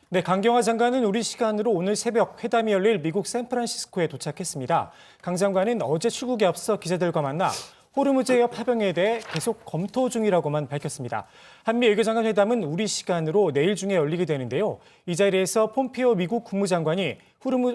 네, 강경화 장관은 우리 시간으로 오늘 새벽 회담이 열릴 미국 샌프란시스코에 도착했습니다. 강 장관은 어제 출국에 앞서 기자들과 만나 호르무즈 해협 파병에 대해 계속 검토 중이라고만 밝혔습니다. 한미 외교장관 회담은 우리 시간으로 내일 중에 열리게 되는데요. 이 자리에서 폼피오 미국 국무장관이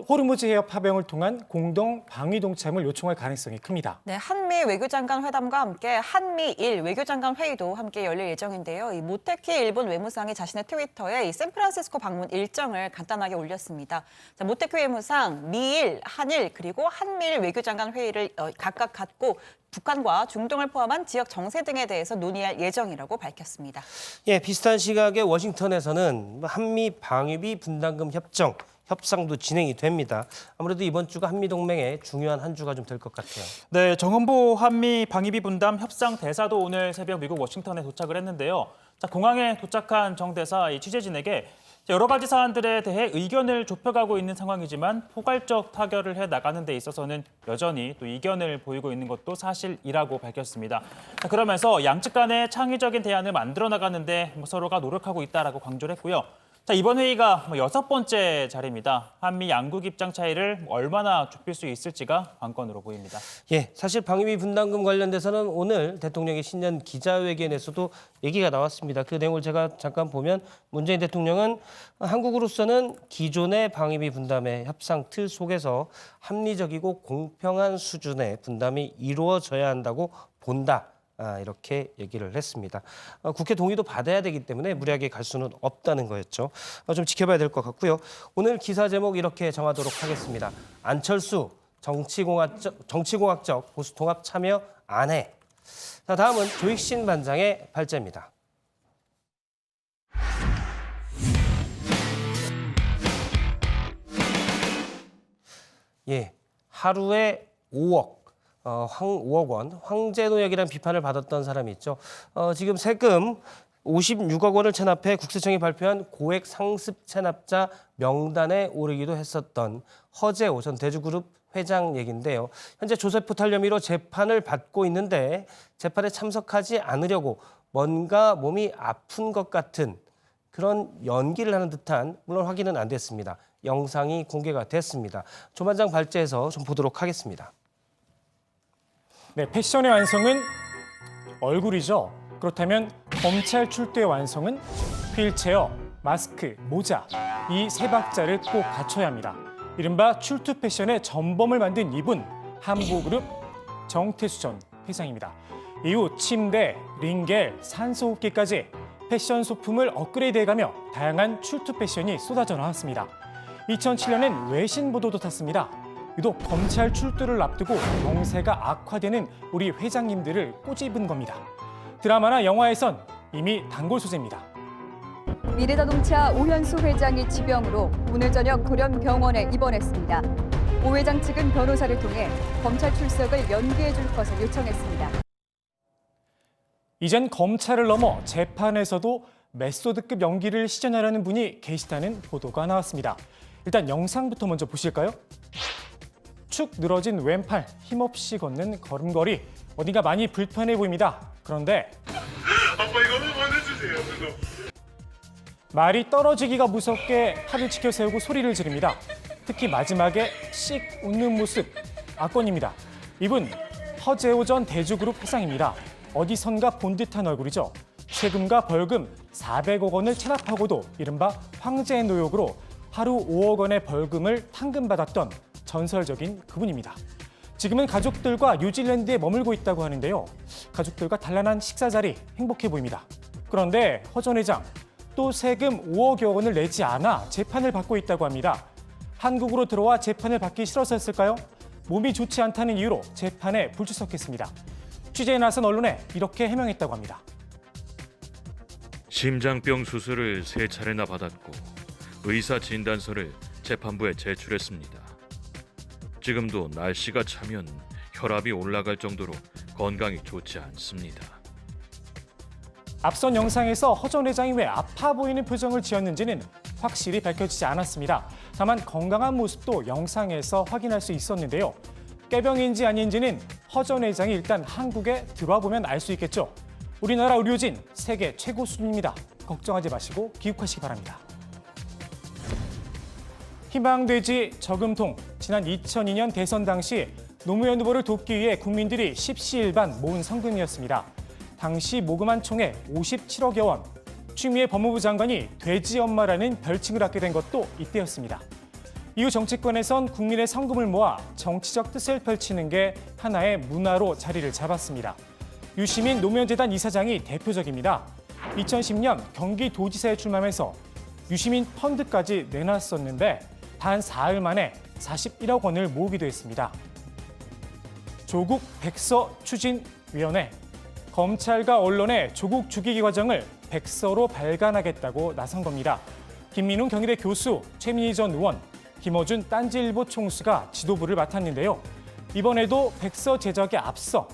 호르무즈 해협 파병을 통한 공동 방위 동참을 요청할 가능성이 큽니다. 네, 한미 외교장관 회담과 함께 한미일 외교장관 회의도 함께 열릴 예정인데요. 이 모테키 일본 외무상이 자신의 트위터에 이 샌프란시스코 방문 일정을 간단하게 올렸습니다. 자, 모테키 외무상 미일, 한일 그리고 한미일 외교장관 회의를 각각 갖고 북한과 중동을 포함한 지역 정세 등에 대해서 논의할 예정이라고 밝혔습니다. 예, 비슷한 시각에 워싱턴에서는 한미 방위비 분담금 협상도 진행이 됩니다. 아무래도 이번 주가 한미 동맹의 중요한 한 주가 좀 될 것 같아요. 네, 정은보 한미 방위비 분담 협상 대사도 오늘 새벽 미국 워싱턴에 도착을 했는데요. 자, 공항에 도착한 정 대사 이 취재진에게 여러 가지 사안들에 대해 의견을 좁혀가고 있는 상황이지만 포괄적 타결을 해 나가는 데 있어서는 여전히 또 이견을 보이고 있는 것도 사실이라고 밝혔습니다. 자, 그러면서 양측 간의 창의적인 대안을 만들어 나가는데 서로가 노력하고 있다라고 강조를 했고요. 자, 이번 회의가 6번째 자리입니다. 한미 양국 입장 차이를 얼마나 좁힐 수 있을지가 관건으로 보입니다. 예, 사실 방위비 분담금 관련돼서는 오늘 대통령의 신년 기자회견에서도 얘기가 나왔습니다. 그 내용을 제가 잠깐 보면 문재인 대통령은 한국으로서는 기존의 방위비 분담의 협상 틀 속에서 합리적이고 공평한 수준의 분담이 이루어져야 한다고 본다. 이렇게 얘기를 했습니다. 국회 동의도 받아야 되기 때문에 무리하게 갈 수는 없다는 거였죠. 좀 지켜봐야 될 것 같고요. 오늘 기사 제목 이렇게 정하도록 하겠습니다. 안철수 정치공학적 보수통합 참여 안 해. 자, 다음은 조익신 반장의 발제입니다. 예, 하루에 5억 원, 황제노역이라는 비판을 받았던 사람이 있죠. 지금 세금 56억 원을 체납해 국세청이 발표한 고액 상습 체납자 명단에 오르기도 했었던 허재호 전 대주그룹 회장 얘기인데요. 현재 조세포탈 혐의로 재판을 받고 있는데 재판에 참석하지 않으려고 뭔가 몸이 아픈 것 같은 그런 연기를 하는 듯한, 물론 확인은 안 됐습니다. 영상이 공개가 됐습니다. 조 반장 발제해서 좀 보도록 하겠습니다. 네, 패션의 완성은 얼굴이죠. 그렇다면 검찰 출두의 완성은 휠체어, 마스크, 모자 이 세 박자를 꼭 갖춰야 합니다. 이른바 출두 패션의 전범을 만든 이분, 한보그룹 정태수 전 회장입니다. 이후 침대, 링겔, 산소호흡기까지 패션 소품을 업그레이드해가며 다양한 출두 패션이 쏟아져 나왔습니다. 2007년엔 외신 보도도 탔습니다. 유독 검찰 출두를 앞두고 경세가 악화되는 우리 회장님들을 꼬집은 겁니다. 드라마나 영화에선 이미 단골 소재입니다. 미래자동차 오현수 회장이 지병으로 오늘 저녁 돌연병원에 입원했습니다. 오 회장 측은 변호사를 통해 검찰 출석을 연기해 줄 것을 요청했습니다. 이젠 검찰을 넘어 재판에서도 메소드급 연기를 시전하려는 분이 계시다는 보도가 나왔습니다. 일단 영상부터 먼저 보실까요? 축 늘어진 왼팔, 힘없이 걷는 걸음걸이, 어딘가 많이 불편해 보입니다. 그런데 아빠 이거 한번 해주세요. 말이 떨어지기가 무섭게 팔을 치켜 세우고 소리를 지릅니다. 특히 마지막에 씩 웃는 모습, 압권입니다. 이분 허재호 전 대주그룹 회장입니다. 어디선가 본 듯한 얼굴이죠. 세금과 벌금 400억 원을 체납하고도 이른바 황제 노역으로 하루 5억 원의 벌금을 탕금받았던 전설적인 그분입니다. 지금은 가족들과 뉴질랜드에 머물고 있다고 하는데요. 가족들과 단란한 식사 자리 행복해 보입니다. 그런데 허 전 회장 또 세금 5억여 원을 내지 않아 재판을 받고 있다고 합니다. 한국으로 들어와 재판을 받기 싫어서였을까요? 몸이 좋지 않다는 이유로 재판에 불출석했습니다. 취재에 나선 언론에 이렇게 해명했다고 합니다. 심장병 수술을 3차례나 받았고 의사 진단서를 재판부에 제출했습니다. 지금도 날씨가 차면 혈압이 올라갈 정도로 건강이 좋지 않습니다. 앞선 영상에서 허 전 회장이 왜 아파 보이는 표정을 지었는지는 확실히 밝혀지지 않았습니다. 다만 건강한 모습도 영상에서 확인할 수 있었는데요. 꾀병인지 아닌지는 허 전 회장이 일단 한국에 들어와 보면 알 수 있겠죠. 우리나라 의료진 세계 최고 수준입니다. 걱정하지 마시고 귀국하시기 바랍니다. 희망돼지 저금통. 지난 2002년 대선 당시 노무현 후보를 돕기 위해 국민들이 십시일반 모은 성금이었습니다. 당시 모금한 총액 57억여 원. 추미애 법무부 장관이 돼지 엄마라는 별칭을 갖게 된 것도 이때였습니다. 이후 정치권에선 국민의 성금을 모아 정치적 뜻을 펼치는 게 하나의 문화로 자리를 잡았습니다. 유시민 노무현재단 이사장이 대표적입니다. 2010년 경기도지사에 출마하면서 유시민 펀드까지 내놨었는데 단 4일 만에 41억 원을 모으기도 했습니다. 조국 백서 추진위원회. 검찰과 언론의 조국 죽이기 과정을 백서로 발간하겠다고 나선 겁니다. 김민웅 경희대 교수, 최민희 전 의원, 김어준 딴지일보 총수가 지도부를 맡았는데요. 이번에도 백서 제작에 앞서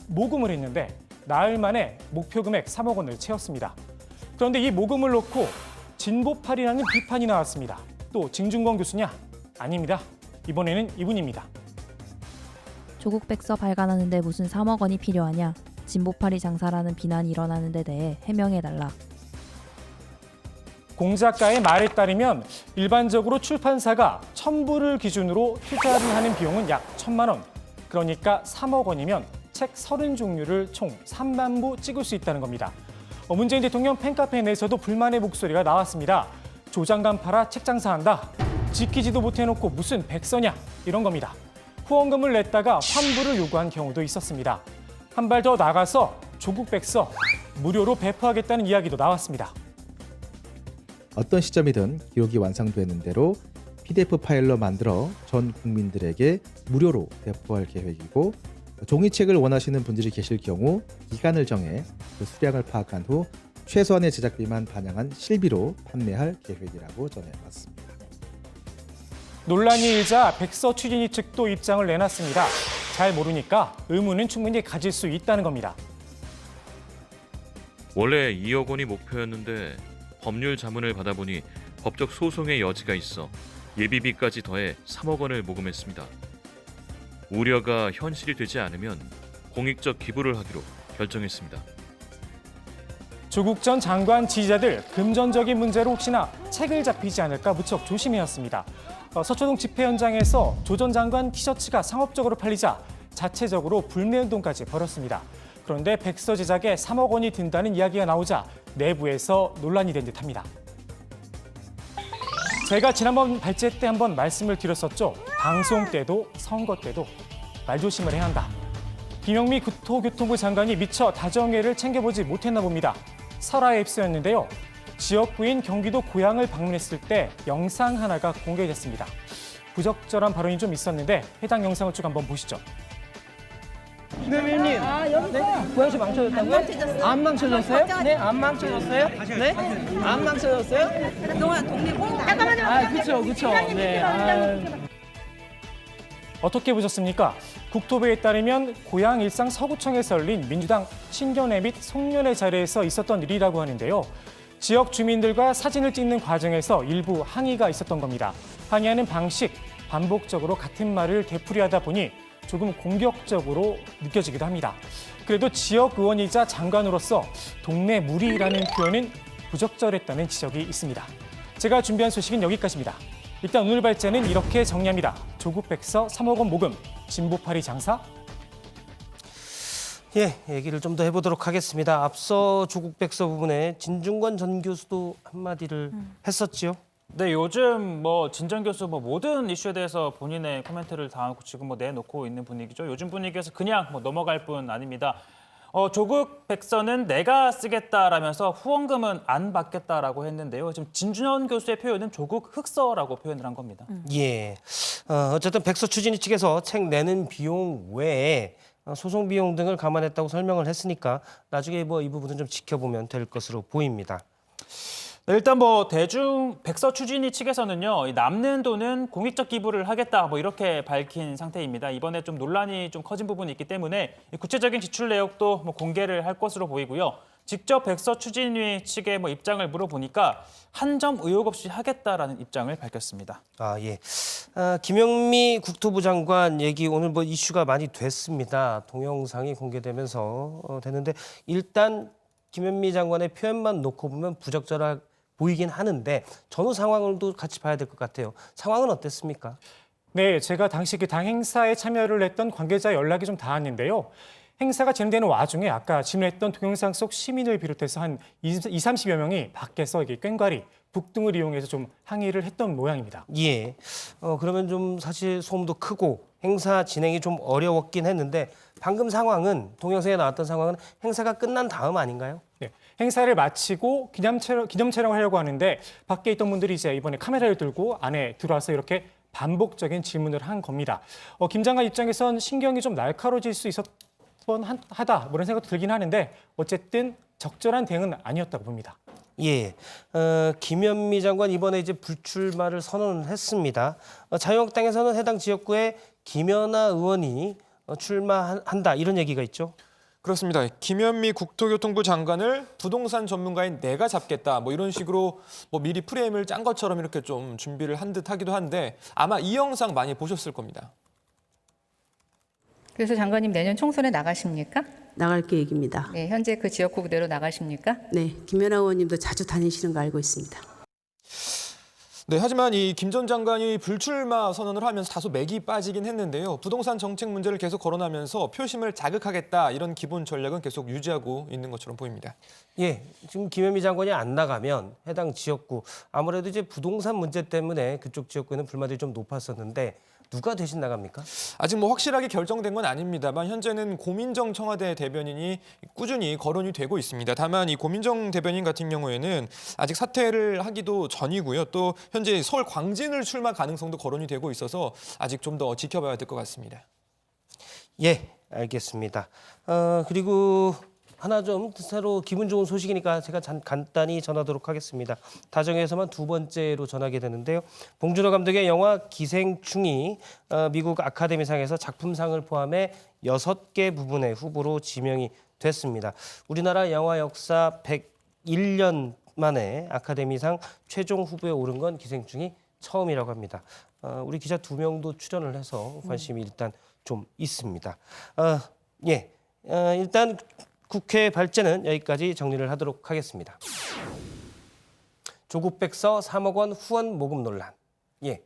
모금을 했는데 나흘 만에 목표 금액 3억 원을 채웠습니다. 그런데 이 모금을 놓고 진보팔이라는 비판이 나왔습니다. 또 징중권 교수냐? 아닙니다. 이번에는 이분입니다. 조국 백서 발간하는데 무슨 3억 원이 필요하냐? 진보팔이 장사라는 비난이 일어나는 데 대해 해명해달라. 공작가의 말에 따르면 일반적으로 출판사가 첨부를 기준으로 투자를 하는 비용은 약 1,000만 원. 그러니까 3억 원이면 책 30종류를 총 3만 부 찍을 수 있다는 겁니다. 문재인 대통령 팬카페 내에서도 불만의 목소리가 나왔습니다. 조장관 팔아 책 장사한다. 지키지도 못해놓고 무슨 백서냐 이런 겁니다. 후원금을 냈다가 환불을 요구한 경우도 있었습니다. 한 발 더 나가서 조국 백서 무료로 배포하겠다는 이야기도 나왔습니다. 어떤 시점이든 기록이 완성되는 대로 PDF 파일로 만들어 전 국민들에게 무료로 배포할 계획이고 종이책을 원하시는 분들이 계실 경우 기간을 정해 그 수량을 파악한 후 최소한의 제작비만 반영한 실비로 판매할 계획이라고 전해왔습니다. 논란이 일자 백서 추진위 측도 입장을 내놨습니다. 잘 모르니까 의문은 충분히 가질 수 있다는 겁니다. 원래 2억 원이 목표였는데 법률 자문을 받아보니 법적 소송의 여지가 있어 예비비까지 더해 3억 원을 모금했습니다. 우려가 현실이 되지 않으면 공익적 기부를 하기로 결정했습니다. 조국 전 장관 지지자들 금전적인 문제로 혹시나 책을 잡히지 않을까 무척 조심해야 했습니다. 서초동 집회 현장에서 조 전 장관 티셔츠가 상업적으로 팔리자 자체적으로 불매운동까지 벌였습니다. 그런데 백서 제작에 3억 원이 든다는 이야기가 나오자 내부에서 논란이 된 듯합니다. 제가 지난번 발제 때 한번 말씀을 드렸었죠. 방송 때도 선거 때도 말조심을 해야 한다. 김영미 국토교통부 장관이 미처 다정회를 챙겨보지 못했나 봅니다. 설화에 휩쓰였는데요. 지역구인 경기도 고양을 방문했을 때 영상 하나가 공개됐습니다. 부적절한 발언이 좀 있었는데 해당 영상을 쭉 한번 보시죠. 김현민님, 네? 고양시 망쳐졌다고요? 안 망쳐졌어요? 네, 안 망쳐졌어요? 네? 안 망쳐졌어요? 그동안 독립운동. 잠깐만요. 그렇죠. 네. 어떻게 보셨습니까? 국토부에 따르면 고양 일산 서구청에서 열린 민주당 신견회 및 송년회 자리에서 있었던 일이라고 하는데요. 지역 주민들과 사진을 찍는 과정에서 일부 항의가 있었던 겁니다. 항의하는 방식, 반복적으로 같은 말을 되풀이하다 보니 조금 공격적으로 느껴지기도 합니다. 그래도 지역 의원이자 장관으로서 동네 무리라는 표현은 부적절했다는 지적이 있습니다. 제가 준비한 소식은 여기까지입니다. 일단 오늘 발제는 이렇게 정리합니다. 조국 백서 3억 원 모금, 진보파리 장사. 예, 얘기를 좀 더 해보도록 하겠습니다. 앞서 조국 백서 부분에 진중권 전 교수도 한마디를 했었지요. 네, 요즘 진전 교수 모든 이슈에 대해서 본인의 코멘트를 다 지금 내놓고 있는 분위기죠. 요즘 분위기에서 그냥 넘어갈 뿐 아닙니다. 조국 백서는 내가 쓰겠다라면서 후원금은 안 받겠다라고 했는데요. 지금 진중권 교수의 표현은 조국 흑서라고 표현을 한 겁니다. 예, 어쨌든 백서 추진위 측에서 책 내는 비용 외에 소송 비용 등을 감안했다고 설명을 했으니까 나중에 이 부분은 좀 지켜보면 될 것으로 보입니다. 네, 일단 대중 백서 추진위 측에서는요, 이 남는 돈은 공익적 기부를 하겠다 이렇게 밝힌 상태입니다. 이번에 좀 논란이 좀 커진 부분이 있기 때문에 구체적인 지출 내역도 공개를 할 것으로 보이고요. 직접 백서 추진위 측의 입장을 물어보니까 한 점 의혹 없이 하겠다라는 입장을 밝혔습니다. 예. 김영미 국토부 장관 얘기 오늘 이슈가 많이 됐습니다. 동영상이 공개되면서 되는데 일단 김현미 장관의 표현만 놓고 보면 부적절해 보이긴 하는데 전후 상황을도 같이 봐야 될 것 같아요. 상황은 어땠습니까? 네, 제가 당시 그 당 행사에 참여를 했던 관계자 연락이 좀 닿았는데요. 행사가 진행되는 와중에 아까 질문했던 동영상 속 시민을 비롯해서 한 30여 명이 밖에서 이게 꽹과리, 북 등을 이용해서 좀 항의를 했던 모양입니다. 예. 그러면 좀 사실 소음도 크고 행사 진행이 좀 어려웠긴 했는데 방금 상황은 동영상에 나왔던 상황은 행사가 끝난 다음 아닌가요? 네, 행사를 마치고 기념 촬영을 하려고 하는데 밖에 있던 분들이 이제 이번에 카메라를 들고 안에 들어와서 이렇게 반복적인 질문을 한 겁니다. 김 장관 입장에선 신경이 좀 날카로워질 수 있었던 하다 이런 생각도 들긴 하는데 어쨌든 적절한 대응은 아니었다고 봅니다. 예, 김현미 장관 이번에 이제 불출마를 선언을 했습니다. 자유한국당에서는 해당 지역구에 김연아 의원이 출마한다 이런 얘기가 있죠. 그렇습니다. 김현미 국토교통부 장관을 부동산 전문가인 내가 잡겠다 이런 식으로 미리 프레임을 짠 것처럼 이렇게 좀 준비를 한 듯 하기도 한데 아마 이 영상 많이 보셨을 겁니다. 그래서 장관님 내년 총선에 나가십니까? 나갈 계획입니다. 네, 현재 그 지역구 그대로 나가십니까? 네, 김연아 의원님도 자주 다니시는 거 알고 있습니다. 네, 하지만 이 김 전 장관이 불출마 선언을 하면서 다소 맥이 빠지긴 했는데요. 부동산 정책 문제를 계속 거론하면서 표심을 자극하겠다 이런 기본 전략은 계속 유지하고 있는 것처럼 보입니다. 예, 지금 김현미 장관이 안 나가면 해당 지역구 아무래도 이제 부동산 문제 때문에 그쪽 지역구에는 불만들이 좀 높았었는데 누가 대신 나갑니까? 아직 확실하게 결정된 건 아닙니다만 현재는 고민정 청와대 대변인이 꾸준히 거론이 되고 있습니다. 다만 이 고민정 대변인 같은 경우에는 아직 사퇴를 하기도 전이고요. 또 현재 서울 광진을 출마 가능성도 거론이 되고 있어서 아직 좀 더 지켜봐야 될 것 같습니다. 예, 알겠습니다. 그리고 하나 좀 새로 기분 좋은 소식이니까 제가 간단히 전하도록 하겠습니다. 다정에서만 두 번째로 전하게 되는데요. 봉준호 감독의 영화 기생충이 미국 아카데미상에서 작품상을 포함해 6개 부분의 후보로 지명이 됐습니다. 우리나라 영화 역사 101년 만에 아카데미상 최종 후보에 오른 건 기생충이 처음이라고 합니다. 우리 기자 2명도 출연을 해서 관심이 일단 좀 있습니다. 일단 국회 발제는 여기까지 정리를 하도록 하겠습니다. 조국 백서 3억 원 후원 모금 논란. 예.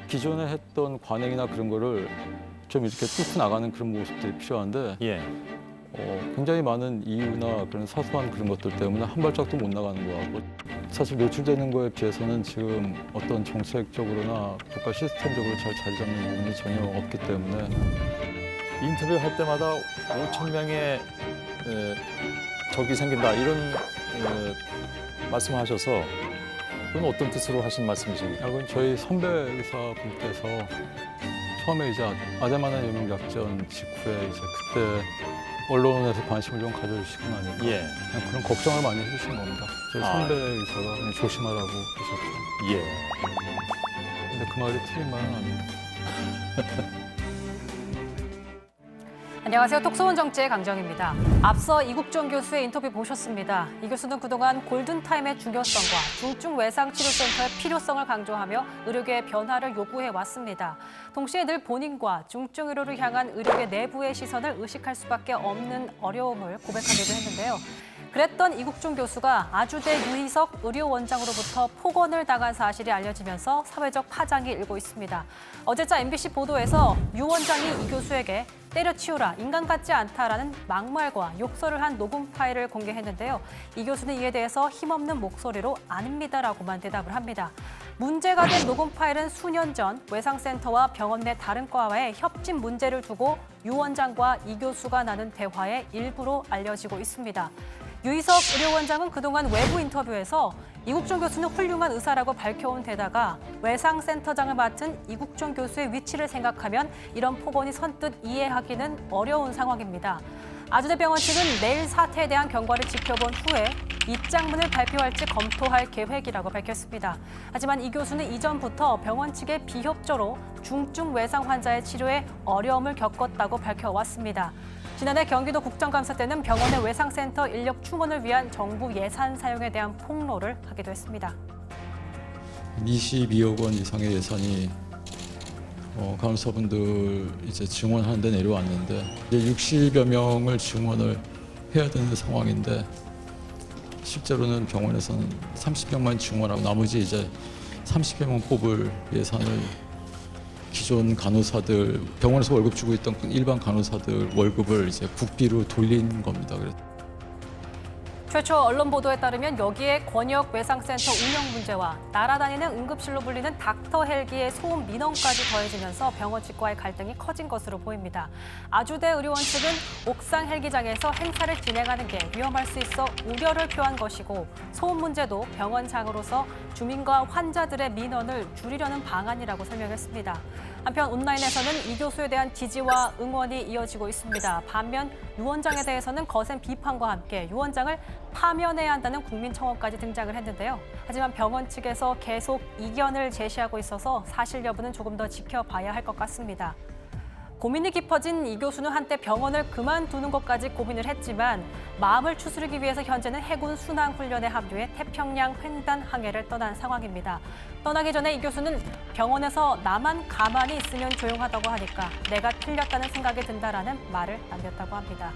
기존에 했던 관행이나 그런 거를 좀 이렇게 뚫고 나가는 그런 모습들이 필요한데 굉장히 많은 이유나 그런 사소한 그런 것들 때문에 한 발짝도 못 나가는 거 같고 사실 노출되는 거에 비해서는 지금 어떤 정책적으로나 국가 시스템적으로 잘 자리 잡는 부분이 전혀 없기 때문에 인터뷰할 때마다 5천 명의 적이 생긴다 이런 말씀하셔서 그건 어떤 뜻으로 하신 말씀이십니까? 그건 저희 선배 의사분께서 처음에 이제 아데마나 유명작전 직후에 이제 그때 언론에서 관심을 좀 가져주시고 나니까 그냥 그런 걱정을 많이 해주신 겁니다. 저희 선배 의사가 그냥 조심하라고 하셨죠. 근데 그 말이 틀린 말은 아닙니다. 안녕하세요. 톡소원 정치의 강정입니다. 앞서 이국종 교수의 인터뷰 보셨습니다. 이 교수는 그동안 골든타임의 중요성과 중증 외상치료센터의 필요성을 강조하며 의료계의 변화를 요구해 왔습니다. 동시에 늘 본인과 중증 의료를 향한 의료계 내부의 시선을 의식할 수밖에 없는 어려움을 고백하기도 했는데요. 그랬던 이국종 교수가 아주대 유희석 의료원장으로부터 폭언을 당한 사실이 알려지면서 사회적 파장이 일고 있습니다. 어제자 MBC 보도에서 유 원장이 이 교수에게 때려치우라, 인간 같지 않다라는 막말과 욕설을 한 녹음 파일을 공개했는데요. 이 교수는 이에 대해서 힘없는 목소리로 아닙니다라고만 대답을 합니다. 문제가 된 녹음 파일은 수년 전 외상센터와 병원 내 다른 과와의 협진 문제를 두고 유 원장과 이 교수가 나눈 대화의 일부로 알려지고 있습니다. 유희석 의료원장은 그동안 외부 인터뷰에서 이국종 교수는 훌륭한 의사라고 밝혀온 데다가 외상센터장을 맡은 이국종 교수의 위치를 생각하면 이런 폭언이 선뜻 이해하기는 어려운 상황입니다. 아주대병원 측은 내일 사태에 대한 경과를 지켜본 후에 입장문을 발표할지 검토할 계획이라고 밝혔습니다. 하지만 이 교수는 이전부터 병원 측의 비협조로 중증 외상 환자의 치료에 어려움을 겪었다고 밝혀왔습니다. 지난해 경기도 국정감사 때는 병원의 외상센터 인력 충원을 위한 정부 예산 사용에 대한 폭로를 하기도 했습니다. 22억 원 이상의 예산이 간호사분들 이제 증원하는 데 내려왔는데 이제 60여 명을 증원을 해야 되는 상황인데 실제로는 병원에서는 30명만 증원하고 나머지 이제 30여 명 뽑을 예산을 기존 간호사들, 병원에서 월급 주고 있던 일반 간호사들 월급을 이제 국비로 돌린 겁니다. 최초 언론 보도에 따르면 여기에 권역 외상센터 운영 문제와 날아다니는 응급실로 불리는 닥터 헬기의 소음 민원까지 더해지면서 병원 측과의 갈등이 커진 것으로 보입니다. 아주대 의료원 측은 옥상 헬기장에서 행사를 진행하는 게 위험할 수 있어 우려를 표한 것이고 소음 문제도 병원장으로서 주민과 환자들의 민원을 줄이려는 방안이라고 설명했습니다. 한편 온라인에서는 이 교수에 대한 지지와 응원이 이어지고 있습니다. 반면 유 원장에 대해서는 거센 비판과 함께 유 원장을 파면해야 한다는 국민청원까지 등장을 했는데요. 하지만 병원 측에서 계속 이견을 제시하고 있어서 사실 여부는 조금 더 지켜봐야 할 것 같습니다. 고민이 깊어진 이 교수는 한때 병원을 그만두는 것까지 고민을 했지만 마음을 추스르기 위해서 현재는 해군 순항훈련에 합류해 태평양 횡단 항해를 떠난 상황입니다. 떠나기 전에 이 교수는 병원에서 나만 가만히 있으면 조용하다고 하니까 내가 틀렸다는 생각이 든다라는 말을 남겼다고 합니다.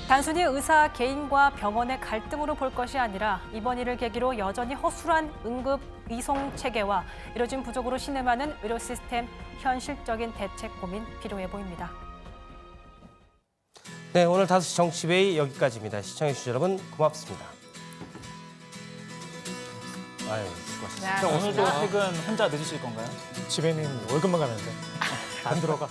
단순히 의사 개인과 병원의 갈등으로 볼 것이 아니라 이번 일을 계기로 여전히 허술한 응급 이송 체계와 이뤄진 부족으로 신음하는 의료 시스템 현실적인 대책 고민 필요해 보입니다. 네, 오늘 5시 정치회의 여기까지입니다. 시청해주신 여러분 고맙습니다. 아유, 수고하셨습니다. 오늘도 퇴근 혼자 늦으실 건가요? 집에는 월급만 가는데 안 들어가.